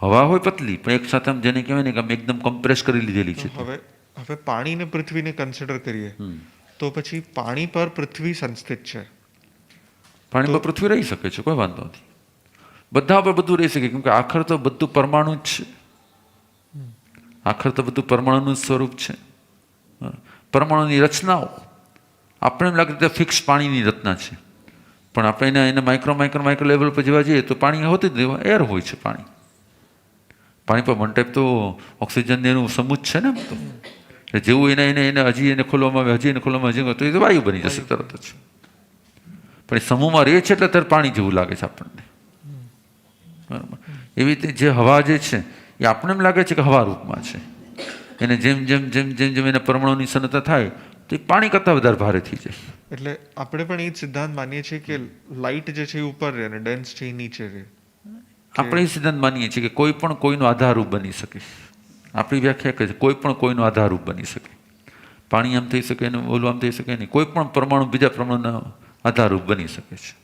હવા હોય પતલી, પણ એક સાથે આમ જેને કહેવાય ને કે આમ એકદમ કમ્પ્રેસ કરી લીધેલી છે. હવે પાણી ને પૃથ્વીને કન્સિડર કરીએ તો પછી પાણી પર પૃથ્વી સંસ્થિત છે. પાણી પર પૃથ્વી રહી શકે છે, કોઈ વાંધો નથી. બધા પર બધું રહી શકે, કેમ કે આખર તો બધું પરમાણુ જ છે. આખર તો બધું પરમાણુનું સ્વરૂપ છે. પરમાણુની રચનાઓ આપણે એમ લાગે ફિક્સ પાણીની રચના છે, પણ આપણે એને માઇક્રો લેવલ પર જવા જઈએ તો પાણી હોતું જ નહીં, એર હોય છે પાણી. પાણી પર વન ટાઈપ તો ઓક્સિજન એનું સમૂહ છે ને, તો જેવું એને હજી એને ખોલવામાં આવે, હજી એને ખોલવામાં હજી તો એ તો વાયુ બની જશે તરત જ. પણ એ સમૂહમાં રહે છે એટલે ત્યારે પાણી જેવું લાગે છે આપણને. બરાબર. એવી રીતે જે હવા જે છે એ આપણને એમ લાગે છે કે હવા રૂપમાં છે. એને જેમ જેમ એને પરમાણુની સનતા થાય તો એ પાણી કરતાં વધારે ભારે થઈ જાય. એટલે આપણે પણ એ જ સિદ્ધાંત માનીએ છીએ કે લાઇટ જે છે એ ઉપર રહે અને ડેન્સ છે એ નીચે રહે. આપણે એ સિદ્ધાંત માનીએ છીએ કે કોઈ પણ કોઈનો આધારરૂપ બની શકે. આપણી વ્યાખ્યા કહે છે કોઈ પણ કોઈનો આધારરૂપ બની શકે. પાણી આમ થઈ શકે ને ઓલું આમ થઈ શકે નહીં. કોઈ પણ પરમાણુ બીજા પરમાણુના આધારરૂપ બની શકે છે.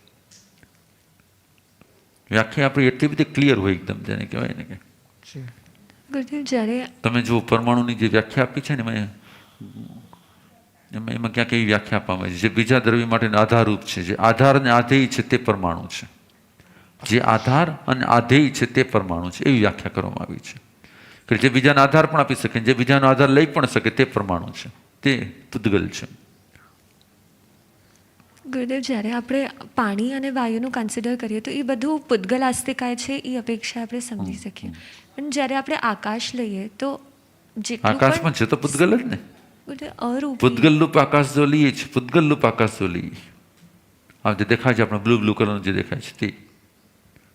વ્યાખ્યા આપણી એટલી બધી ક્લિયર હોય એકદમ, જેને કહેવાય ને કે ગુરુદેવ જ્યારે તમે જો પરમાણુની જે વ્યાખ્યા આપી છે ને એમાં ક્યાંક એવી વ્યાખ્યા આપવામાં આવી છે જે બીજા દ્રવ્ય માટેનો આધારરૂપ છે. જે આધાર અને આધેય છે તે પરમાણુ છે. જે આધાર અને આધેય છે તે પરમાણુ છે, એવી વ્યાખ્યા કરવામાં આવી છે. કે જે બીજાનો આધાર પણ આપી શકે, જે બીજાનો આધાર લઈ પણ શકે તે પરમાણુ છે, તે પૂતગલ છે. ગુરુદેવ જ્યારે આપણે પાણી અને વાયુનું કન્સિડર કરીએ તો એ બધું પૂતગલ આસ્તિકાય છે એ અપેક્ષા આપણે સમજી શકીએ. પણ જ્યારે આપણે આકાશ લઈએ તો આકાશ પણ છે તો પૂતગલ જ ને. અરૂપ પૂતગલ રૂપ આકાશ જો લઈએ છે, પૂતગલ રૂપ આકાશ જો લઈએ, આ જે દેખાય છે આપણે બ્લુ કલરનું જે દેખાય છે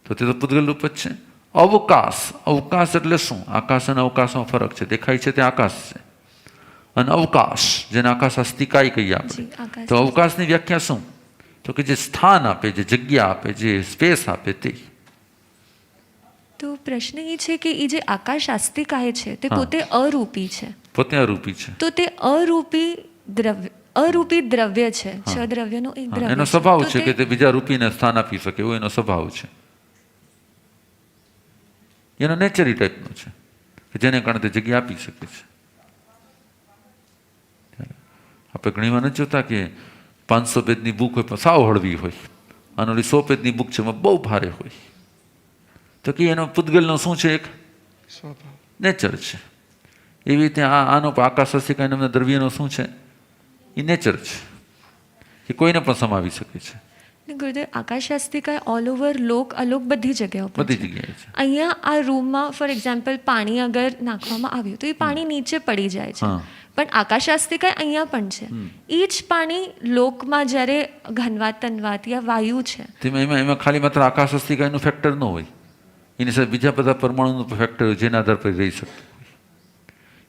તે તો પૂતગલ રૂપ જ છે. અવકાશ એટલે શું? આકાશ અને અવકાશમાં ફરક છે. દેખાય છે તે આકાશ છે, અને અવકાશ જેને આકાશ અસ્તિકાય કહીએ આપણે. તો અવકાશની વ્યાખ્યા શું? તો કે જે સ્થાન આપે, જે જગ્યા આપે, જે સ્પેસ આપે તે. તો પ્રશ્ન એ છે કે એ જે આકાશ આસ્તિકાય છે તે પોતે અરૂપી છે. પોતે અરૂપી છે. તો તે અરૂપી દ્રવ્ય છે, છ દ્રવ્યનો એક દ્રવ્ય. એનો સ્વભાવ છે કે તે બીજા રૂપીને સ્થાન આપી શકે, એવો એનો સ્વભાવ છે. એનો નેચરી ટાઈપનો છે કે જેને કારણે તે જગ્યા આપી શકે છે. આપણે ઘણીવાર નથી જોતા કે 500 પેજની બુક હોય પણ સાવ હળવી હોય, અને ઓલી 100 પેજની બુક છે એમાં બહુ ભારે હોય. તો કે એનો પૂતગલનો શું છે? એક નેચર છે. એવી રીતે આનો આકાશ અસ્તિકાય નામના દ્રવ્યનો શું છે? એ નેચર છે કે કોઈને પણ સમાવી શકે છે. ગુરુદેવ આકાશ આસ્તિકાય ઓલ ઓવર લોક અલોક બધી જગ્યાઓ પર બધી છે. જગ્યાએ છે. અહીંયા આ રૂમમાં ફોર એક્ઝામ્પલ પાણી અગર નાખવામાં આવ્યું તો એ પાણી નીચે પડી જાય છે, પણ આકાશ આસ્તિકાય અહીંયા પણ છે. એ જ પાણી લોકમાં જ્યારે ઘનવાત તનવાત યા વાયુ છે એમાં ખાલી માત્ર આકાશ અસ્તિકાયનું ફેક્ટર ન હોય, એની સાથે બીજા બધા પરમાણુનું ફેક્ટર હોય જેના આધાર પર રહી શકતું હોય.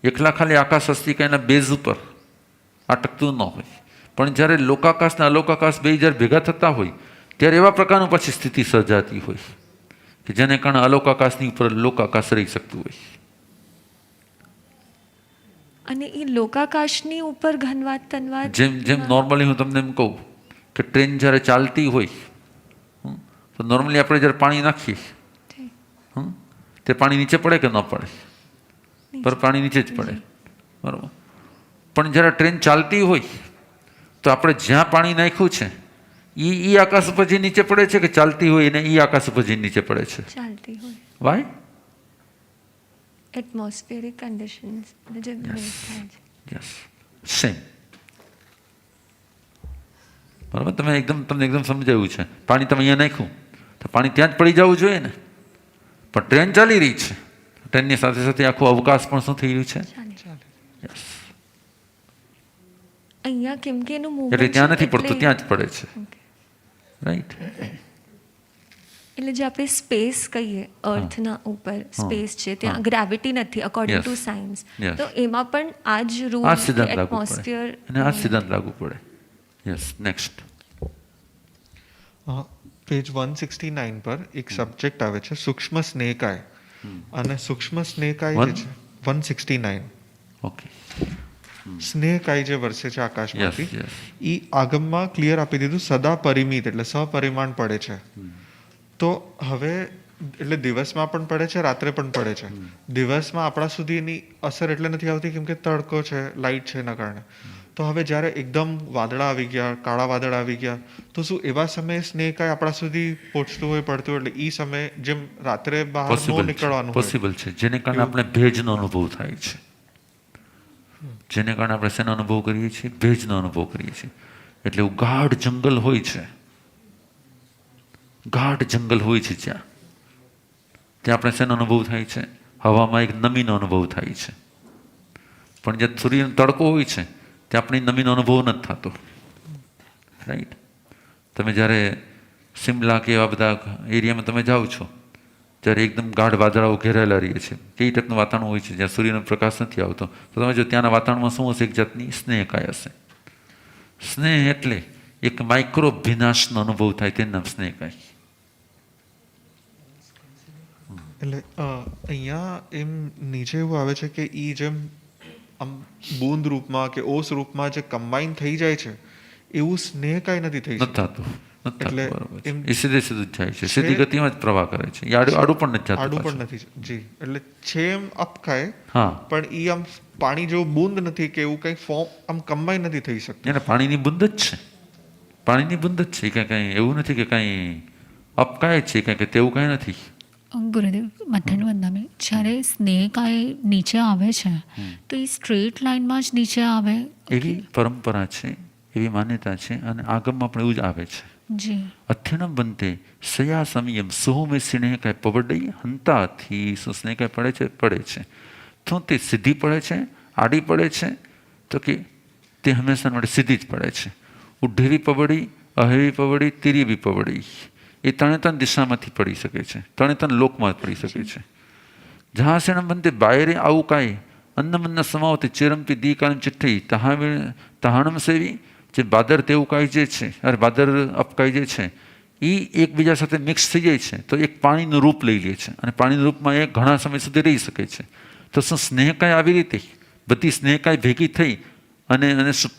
એકલા ખાલી આકાશ અસ્તિકાયના બેઝ ઉપર અટકતું ન હોય. પણ જ્યારે લોકાકાશ અને અલોકાકાશ બે જ્યારે ભેગા થતા હોય ત્યારે એવા પ્રકારનું પછી સ્થિતિ સર્જાતી હોય કે જેને કારણે અલોકાકાશની ઉપર લોકાકાશ રહી શકતું હોય. અને એ લોકાકાશની ઉપર ઘનવાત તનવાત જેમ નોર્મલી હું તમને એમ કહું કે ટ્રેન જ્યારે ચાલતી હોય તો નોર્મલી આપણે જ્યારે પાણી નાખીએ તે પાણી નીચે પડે કે ન પડે? પર પાણી નીચે જ પડે, બરાબર. પણ જ્યારે ટ્રેન ચાલતી હોય તો આપણે જ્યાં પાણી નાખ્યું છે એ આકાશ ઉપર જે નીચે પડે છે કે ચાલતી હોય ને એ આકાશ ઉપર જે નીચે પડે છે? ચાલતી હોય. વાય? એટમોસ્ફિયરિક કન્ડિશન્સ જે થાય છે. Yes, same. બરાબર. તમને એકદમ સમજાયું છે. પાણી તમે અહીંયા નાખ્યું તો પાણી ત્યાં જ પડી જવું જોઈએ ને, પણ ટ્રેન ચાલી રહી છે, ટ્રેનની સાથે સાથે આખું અવકાશ પણ શું થઈ રહ્યું છે? યસ. અહીંયા કેમ કે એનું મૂવમેન્ટ એટલે ત્યાં નથી પડતું, ત્યાં જ પડે છે. રાઈટ. એટલે જે આપણે સ્પેસ કહીએ અર્થના ઉપર સ્પેસ છે, ત્યાં ગ્રેવિટી નથી અકોર્ડિંગ ટુ સાયન્સ. તો એમાં પણ આ જ રૂમ એટમોસ્ફિયર અને આ સિદ્ધાંત લાગુ પડે. યસ. નેક્સ્ટ પેજ 169 પર એક સબ્જેક્ટ આવે છે સૂક્ષ્મ સ્નેહકાય, અને સૂક્ષ્મ સ્નેહકાય જે છે 169. ઓકે. સ્નેહકાય જે વર્ષે છે આકાશમાંથી, એ આગમમાં ક્લિયર આપી દીધું સદા પરિમિત એટલે સપરિમાણ પડે છે. તો હવે એટલે દિવસમાં પણ પડે છે, રાત્રે પણ પડે છે. દિવસમાં આપણા સુધી એની અસર એટલે નથી આવતી કેમ કે તડકો છે, લાઇટ છે એના કારણે. તો હવે જ્યારે એકદમ વાદળા આવી ગયા, કાળા વાદળા આવી ગયા, તો શું એવા સમયે સ્નેહકાય આપણા સુધી પહોંચતું હોય, પડતું હોય, એટલે એ સમયે જેમ રાત્રે બહાર ન પોસિબલ નીકળવાનું હોય. પોસિબલ છે, જેને કારણે આપણે ભેજનો અનુભવ થાય છે. જેને કારણે આપણે શેનો અનુભવ કરીએ છીએ? ભેજનો અનુભવ કરીએ છીએ. એટલે એવું ગાઢ જંગલ હોય છે, ગાઢ જંગલ હોય છે ત્યાં આપણે શેનો અનુભવ થાય છે? હવામાં એક નમીનો અનુભવ થાય છે. પણ જ્યાં સૂર્યનો તડકો હોય છે ત્યાં આપણે નમીનો અનુભવ નથી થતો. રાઈટ? તમે જ્યારે શિમલા કે એવા બધા એરિયામાં તમે જાઓ છો ત્યારે એકદમ ગાઢ વાદળાઓ ઘેરાયેલા રહીએ છે, કઈ ટાઈપનું વાતાવરણ હોય છે જ્યાં સૂર્યનો પ્રકાશ નથી આવતો, તો તમે જો ત્યાંના વાતાવરણમાં શું હશે? એક જાતની સ્નેહકાય હશે. સ્નેહ એટલે એક માઇક્રો ભિનાશનો અનુભવ થાય તેનું નામ સ્નેહકાય. એટલે અહીંયા એમ નીચે એવું આવે છે કે એ જેમ આમ બૂંદ રૂપમાં કે ઓસ રૂપમાં જે કમ્બાઈન થઈ જાય છે એવું સ્નેહકાય નથી થઈ નથી શકતું. થતું, નથી એટલે થતું. બરાબર છે. એમ એ સીધે સીધું જ જાય છે, સીધી ગતિમાં જ પ્રવાહ કરે છે. એ આડું પણ નથી થતું આડું પાછું. પણ નથી. જી, એટલે છે એમ અપકાય, હા, પણ એ આમ પાણી જેવું બૂંદ નથી કે એવું કંઈ ફોર્મ આમ કમ્બાઈન નથી થઈ શકતું. એને પાણીની બુંદ જ છે, પાણીની બુંદ જ છે. કાંઈ એવું નથી કે કાંઈ અપકાય છે કાંઈ, કે તેવું કાંઈ નથી. ગુરુદેવ મથન વંદામે, જ્યારે સ્નેહકાય નીચે આવે છે તો એ સ્ટ્રેટ લાઇનમાં જ નીચે આવે? એવી પરંપરા છે, એવી માન્યતા છે, અને આગમમાં પણ એવું જ આવે છે. જી. અથ્યનમ બંતે સયા સમયમ સોમે સ્નેહકાય પવડઈ હંતાથી. શું સ્નેહકાય પડે છે તો તે સીધી પડે છે, આડી પડે છે? તો કે તે હંમેશા માટે સીધી જ પડે છે. ઉઢેવી પવડી, અહેવી પવડી, તીરીવી પવડી, એ ત્રણે દિશામાંથી પડી શકે છે, ત્રણે લોકમાં પડી શકે છે. જहाँ से બંતે બાયરે આવું કાંઈ અન્નમન્ન સમાવતી ચેરમપી દી કાળમ ચિઠ્ઠી તહાણમ સેવી. જે બાદર તેવું કાંઈ જે છે, અરે બાદર અપકાઈ જે છે, એ એકબીજા સાથે મિક્સ થઈ જાય છે તો એક પાણીનું રૂપ લઈ લે છે, અને પાણીના રૂપમાં એ ઘણા સમય સુધી રહી શકે છે. તો શું સ્નેહકાય આવી રીતે બધી સ્નેહકાય ભેગી થઈ અને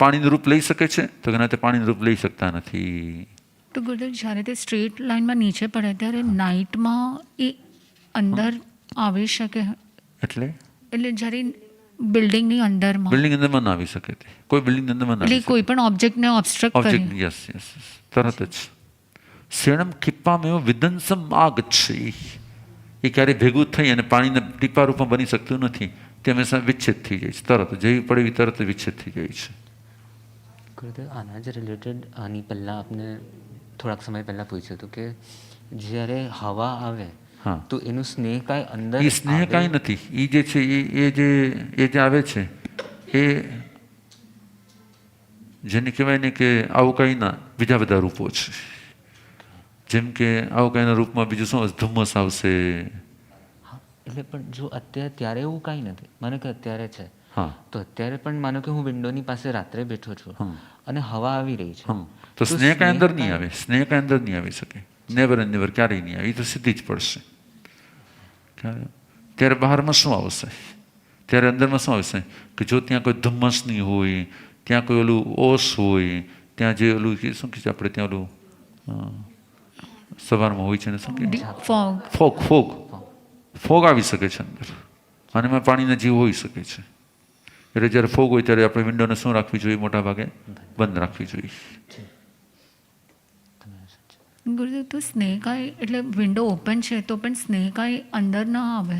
પાણીનું રૂપ લઈ શકે છે? તો એના તે પાણીનું રૂપ લઈ શકતા નથી. તો ગુરુદેવ, જ્યારે તે સ્ટ્રેટ લાઇનમાં નીચે પડે ત્યારે નાઇટમાં એ અંદર આવી શકે? એટલે જ્યારે બિલ્ડિંગની અંદરમાં? બિલ્ડિંગ અંદરમાં ના આવી શકે. તે કોઈ બિલ્ડિંગ અંદરમાં ના એટલે કોઈ પણ ઓબ્જેક્ટને ઓબ્સ્ટ્રક્ટ કરે? ઓબ્જેક્ટ, યસ યસ, તરત જ. શેણમ ખિપ્પામાં વિધંસમ આગચ્છે. એ ક્યારેય ભેગું થઈ અને પાણીના ટીપા રૂપમાં બની શકતું નથી. તે હંમેશા વિચ્છેદ થઈ જાય છે, તરત જેવી પડે એવી તરત વિચ્છેદ થઈ જાય છે. ગુરુદેવ, આના જ રિલેટેડ આની પહેલાં આપને થોડાક સમય પહેલાં પૂછ્યું હતું કે જ્યારે હવા આવે હા, તો એનું સ્નેહકાય અંદર એ સ્નેહ કાંઈ નથી. એ જે છે એ જે આવે છે એ જેને કહેવાય ને કે આવું કાંઈ ના બીજા બધા રૂપો છે. જેમ કે આવું કાંઈના રૂપમાં બીજું શું આવશે? ધુમ્મસ આવશે. એટલે પણ જો ત્યારે એવું કાંઈ નથી, માનો કે અત્યારે છે, હા, તો અત્યારે પણ માનો કે હું વિન્ડોની પાસે રાત્રે બેઠો છું અને હવા આવી રહી છે, તો સ્નેહ કાંઈ અંદર નહીં આવે. સ્નેહ કાંઈ અંદર નહીં આવી શકે. નેવર એન્ડ નેવર, ક્યારેય નહીં આવે. એ તો સીધી જ પડશે. ત્યારે બહારમાં શું આવશે? ત્યારે અંદરમાં શું આવશે? કે જો ત્યાં કોઈ ધુમ્મસ નહીં હોય, ત્યાં કોઈ ઓલું ઓસ હોય, ત્યાં જે ઓલું શું કહે છે આપણે, ત્યાં ઓલું સવારમાં હોય છે ને શું કહે? ફોગ આવી શકે છે અંદર, અને એમાં પાણીના જીવ હોઈ શકે છે. એટલે જ્યારે ફોગ હોય ત્યારે આપણે વિન્ડોને શું રાખવી જોઈએ? મોટા ભાગે બંધ રાખવી જોઈએ. ગુરુદેવ, તો સ્નેહકાય એટલે વિન્ડો ઓપન છે તો પણ સ્નેહકાય અંદર ના આવે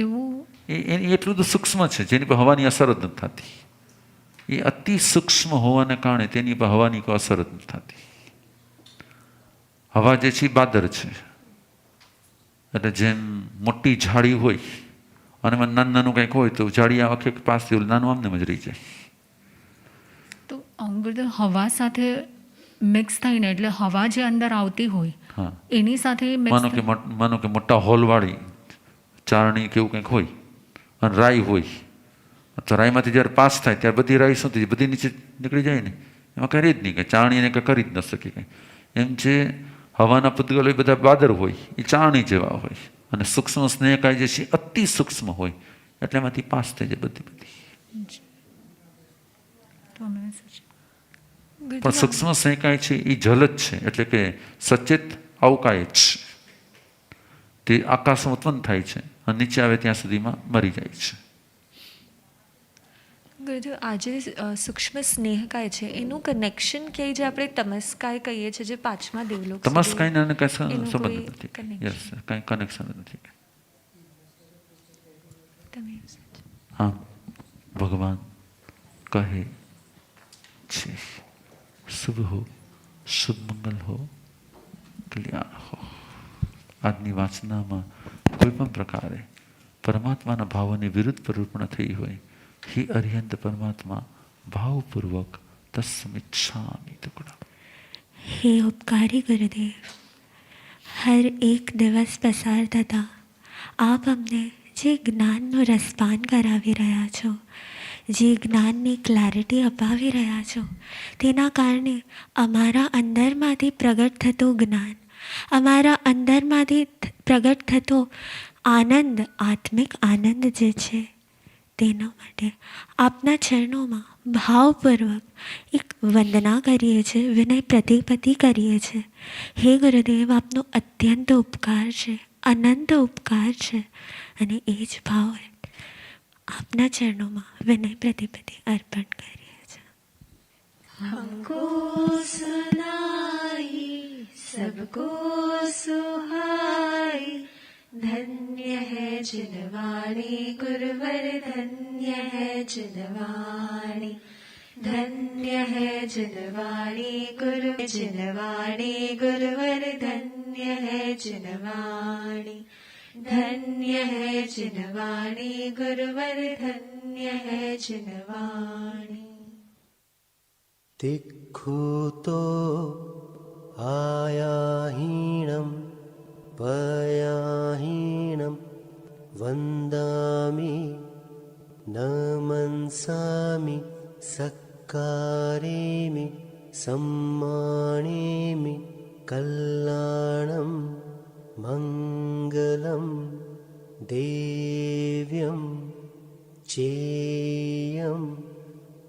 એવું? એ એટલું બધું સૂક્ષ્મ છે જેની પર હવાની અસર જ નથી થતી. એ અતિ સૂક્ષ્મ હોવાને કારણે તેની પર હવાની કોઈ અસર જ નથી થતી. હવા જે છે એ બાદર છે. એટલે જેમ મોટી ઝાડી હોય અને એમાં નાનું કંઈક હોય તો ઝાડી આખે પાસથી નાનું આમને જ રહી જાય. તો ગુરુદેવ, હવા સાથે મિક્સ થઈને, એટલે હવા જે અંદર આવતી હોય હા, એની સાથે માનો કે મોટા હોલવાળી ચારણી કે એવું કંઈક હોય અને રાઈ હોય, તો રાઈમાંથી જ્યારે પાસ થાય ત્યારે બધી રાઈ શું થઈ જાય? બધી નીચે નીકળી જાય ને. એમાં કરી જ નહીં કે ચારણી એને કંઈ કરી જ ન શકે કંઈ. એમ જે હવાના પૂતગલો એ બધા બાદર હોય, એ ચારણી જેવા હોય, અને સૂક્ષ્મ સ્નેહકાય જે છે અતિ સૂક્ષ્મ હોય, એટલે એમાંથી પાસ થઈ જાય બધી. પણ સૂક્ષ્મ સ્નેહકાય છે એ જલ જ છે, એટલે કે સચેત અવકાય જ છે. તે આકાશમાં ઉત્પન્ન થાય છે અને નીચે આવે ત્યાં સુધીમાં મરી જાય છે. ગુરુદેવ, આજે સૂક્ષ્મ સ્નેહકાય છે એનું કનેક્શન કે જે આપણે તમસ્કાય કહીએ છીએ, જે પાંચમા દેવલોક સુધી, તમસ્કાયને કઈ એનું સંબંધ કોઈ નથી. connection? યસ, કઈ કનેક્શન નથી. તમે સમજો. આમ ભગવાન કહે છે શુભ હો, શુભ મંગલ હો, કલ્યાણ હો. આજની વાંચનામાં કોઈ પણ પ્રકારે પરમાત્માના ભાવોની વિરુદ્ધ પ્રવૃત્તિ થઈ હોય, હે અરિહંત પરમાત્મા ભાવપૂર્વક તસ્મિચ્છામિ ટુકડા. હે ઉપકારી ગુરુદેવ, હર એક દિવસ પસાર થતાં આપ અમને જે જ્ઞાનનું રસપાન કરાવી રહ્યા છો, જે જ્ઞાનની ક્લેરિટી અપાવી રહ્યા છો, તેના કારણે અમારા અંદરમાંથી પ્રગટ થતું જ્ઞાન, અમારા અંદરમાંથી પ્રગટ થતો આનંદ, આત્મિક આનંદ જે છે, તેના માટે આપના ચરણોમાં ભાવપૂર્વક એક વંદના કરીએ છીએ, વિનય પ્રતિપત્તિ કરીએ છીએ. હે ગુરુદેવ, આપનો અત્યંત ઉપકાર છે, અનંત ઉપકાર છે, અને એ જ ભાવ આપના ચરણોમાં વિનય પ્રતિપત્તિ અર્પણ કરીએ છીએ. हमको सुनाई सबको सुहाई, धन्य है जिनवाणी गुरुवर, धन्य है जिनवाणी, धन्य है जिनवाणी गुरु, जिनवाणी गुरुवर, धन्य है जिनवाणी, धन्य है जिनवाणी गुरुवर, धन्य है जिनवाणी. तिक्खुतो आयाहीनं पयाहीनं वन्दामि नमन्सामि सक्कारेमि सम्मानेमि कल्याणं मङ्गलं देव्यं चेयं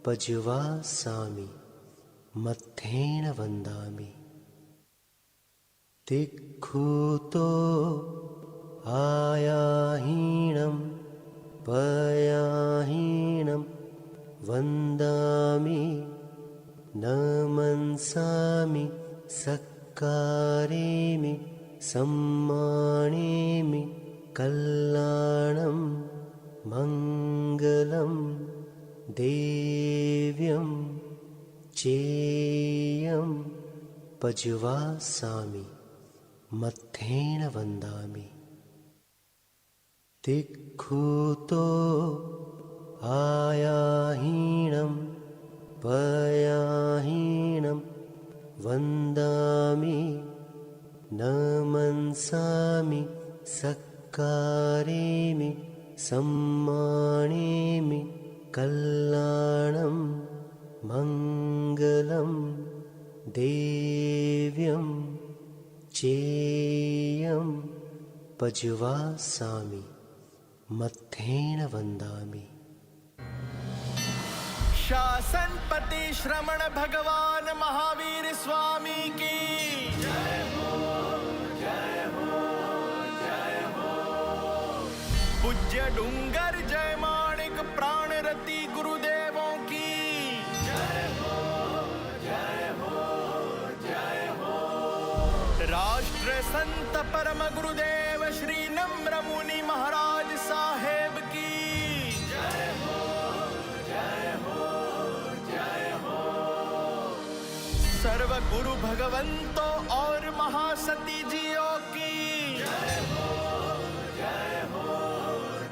पज्वासामि मत्थेन वन्दामि. तिक्खुतो आयाहीनं पयाहीनं वन्दामि नमन्सामि सक्कारेमि सम्मानेमि कल्याणं मङ्गलं देव्यं चेयं पज्वासामि मत्थेन वन्दामि. तिक्खुतो आयाहीनं पयाहीनं वन्दामि नमन्सामि सक्कारेमि सम्मानेमि कल्याणं मङ्गलं देव्यं चेयं पज्वासामि मत्थेन वन्दामि. शासनपति श्रमण भगवान महावीर स्वामी की जय हो, जय हो, जय हो. पूज्य डूंगर जय माणिक प्राणरति गुरुदेवों की जय हो, जय हो, जय हो. राष्ट्र संत परम गुरुदेव श्री नम्र मुनि महाराज साहेब की जय हो, जय हो, जय हो. सर्व गुरु भगवंतों और महासती जियों की जय हो, जय हो,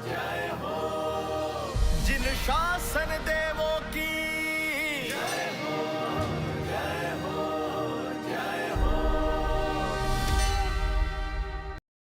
जय हो. जिन शासन दे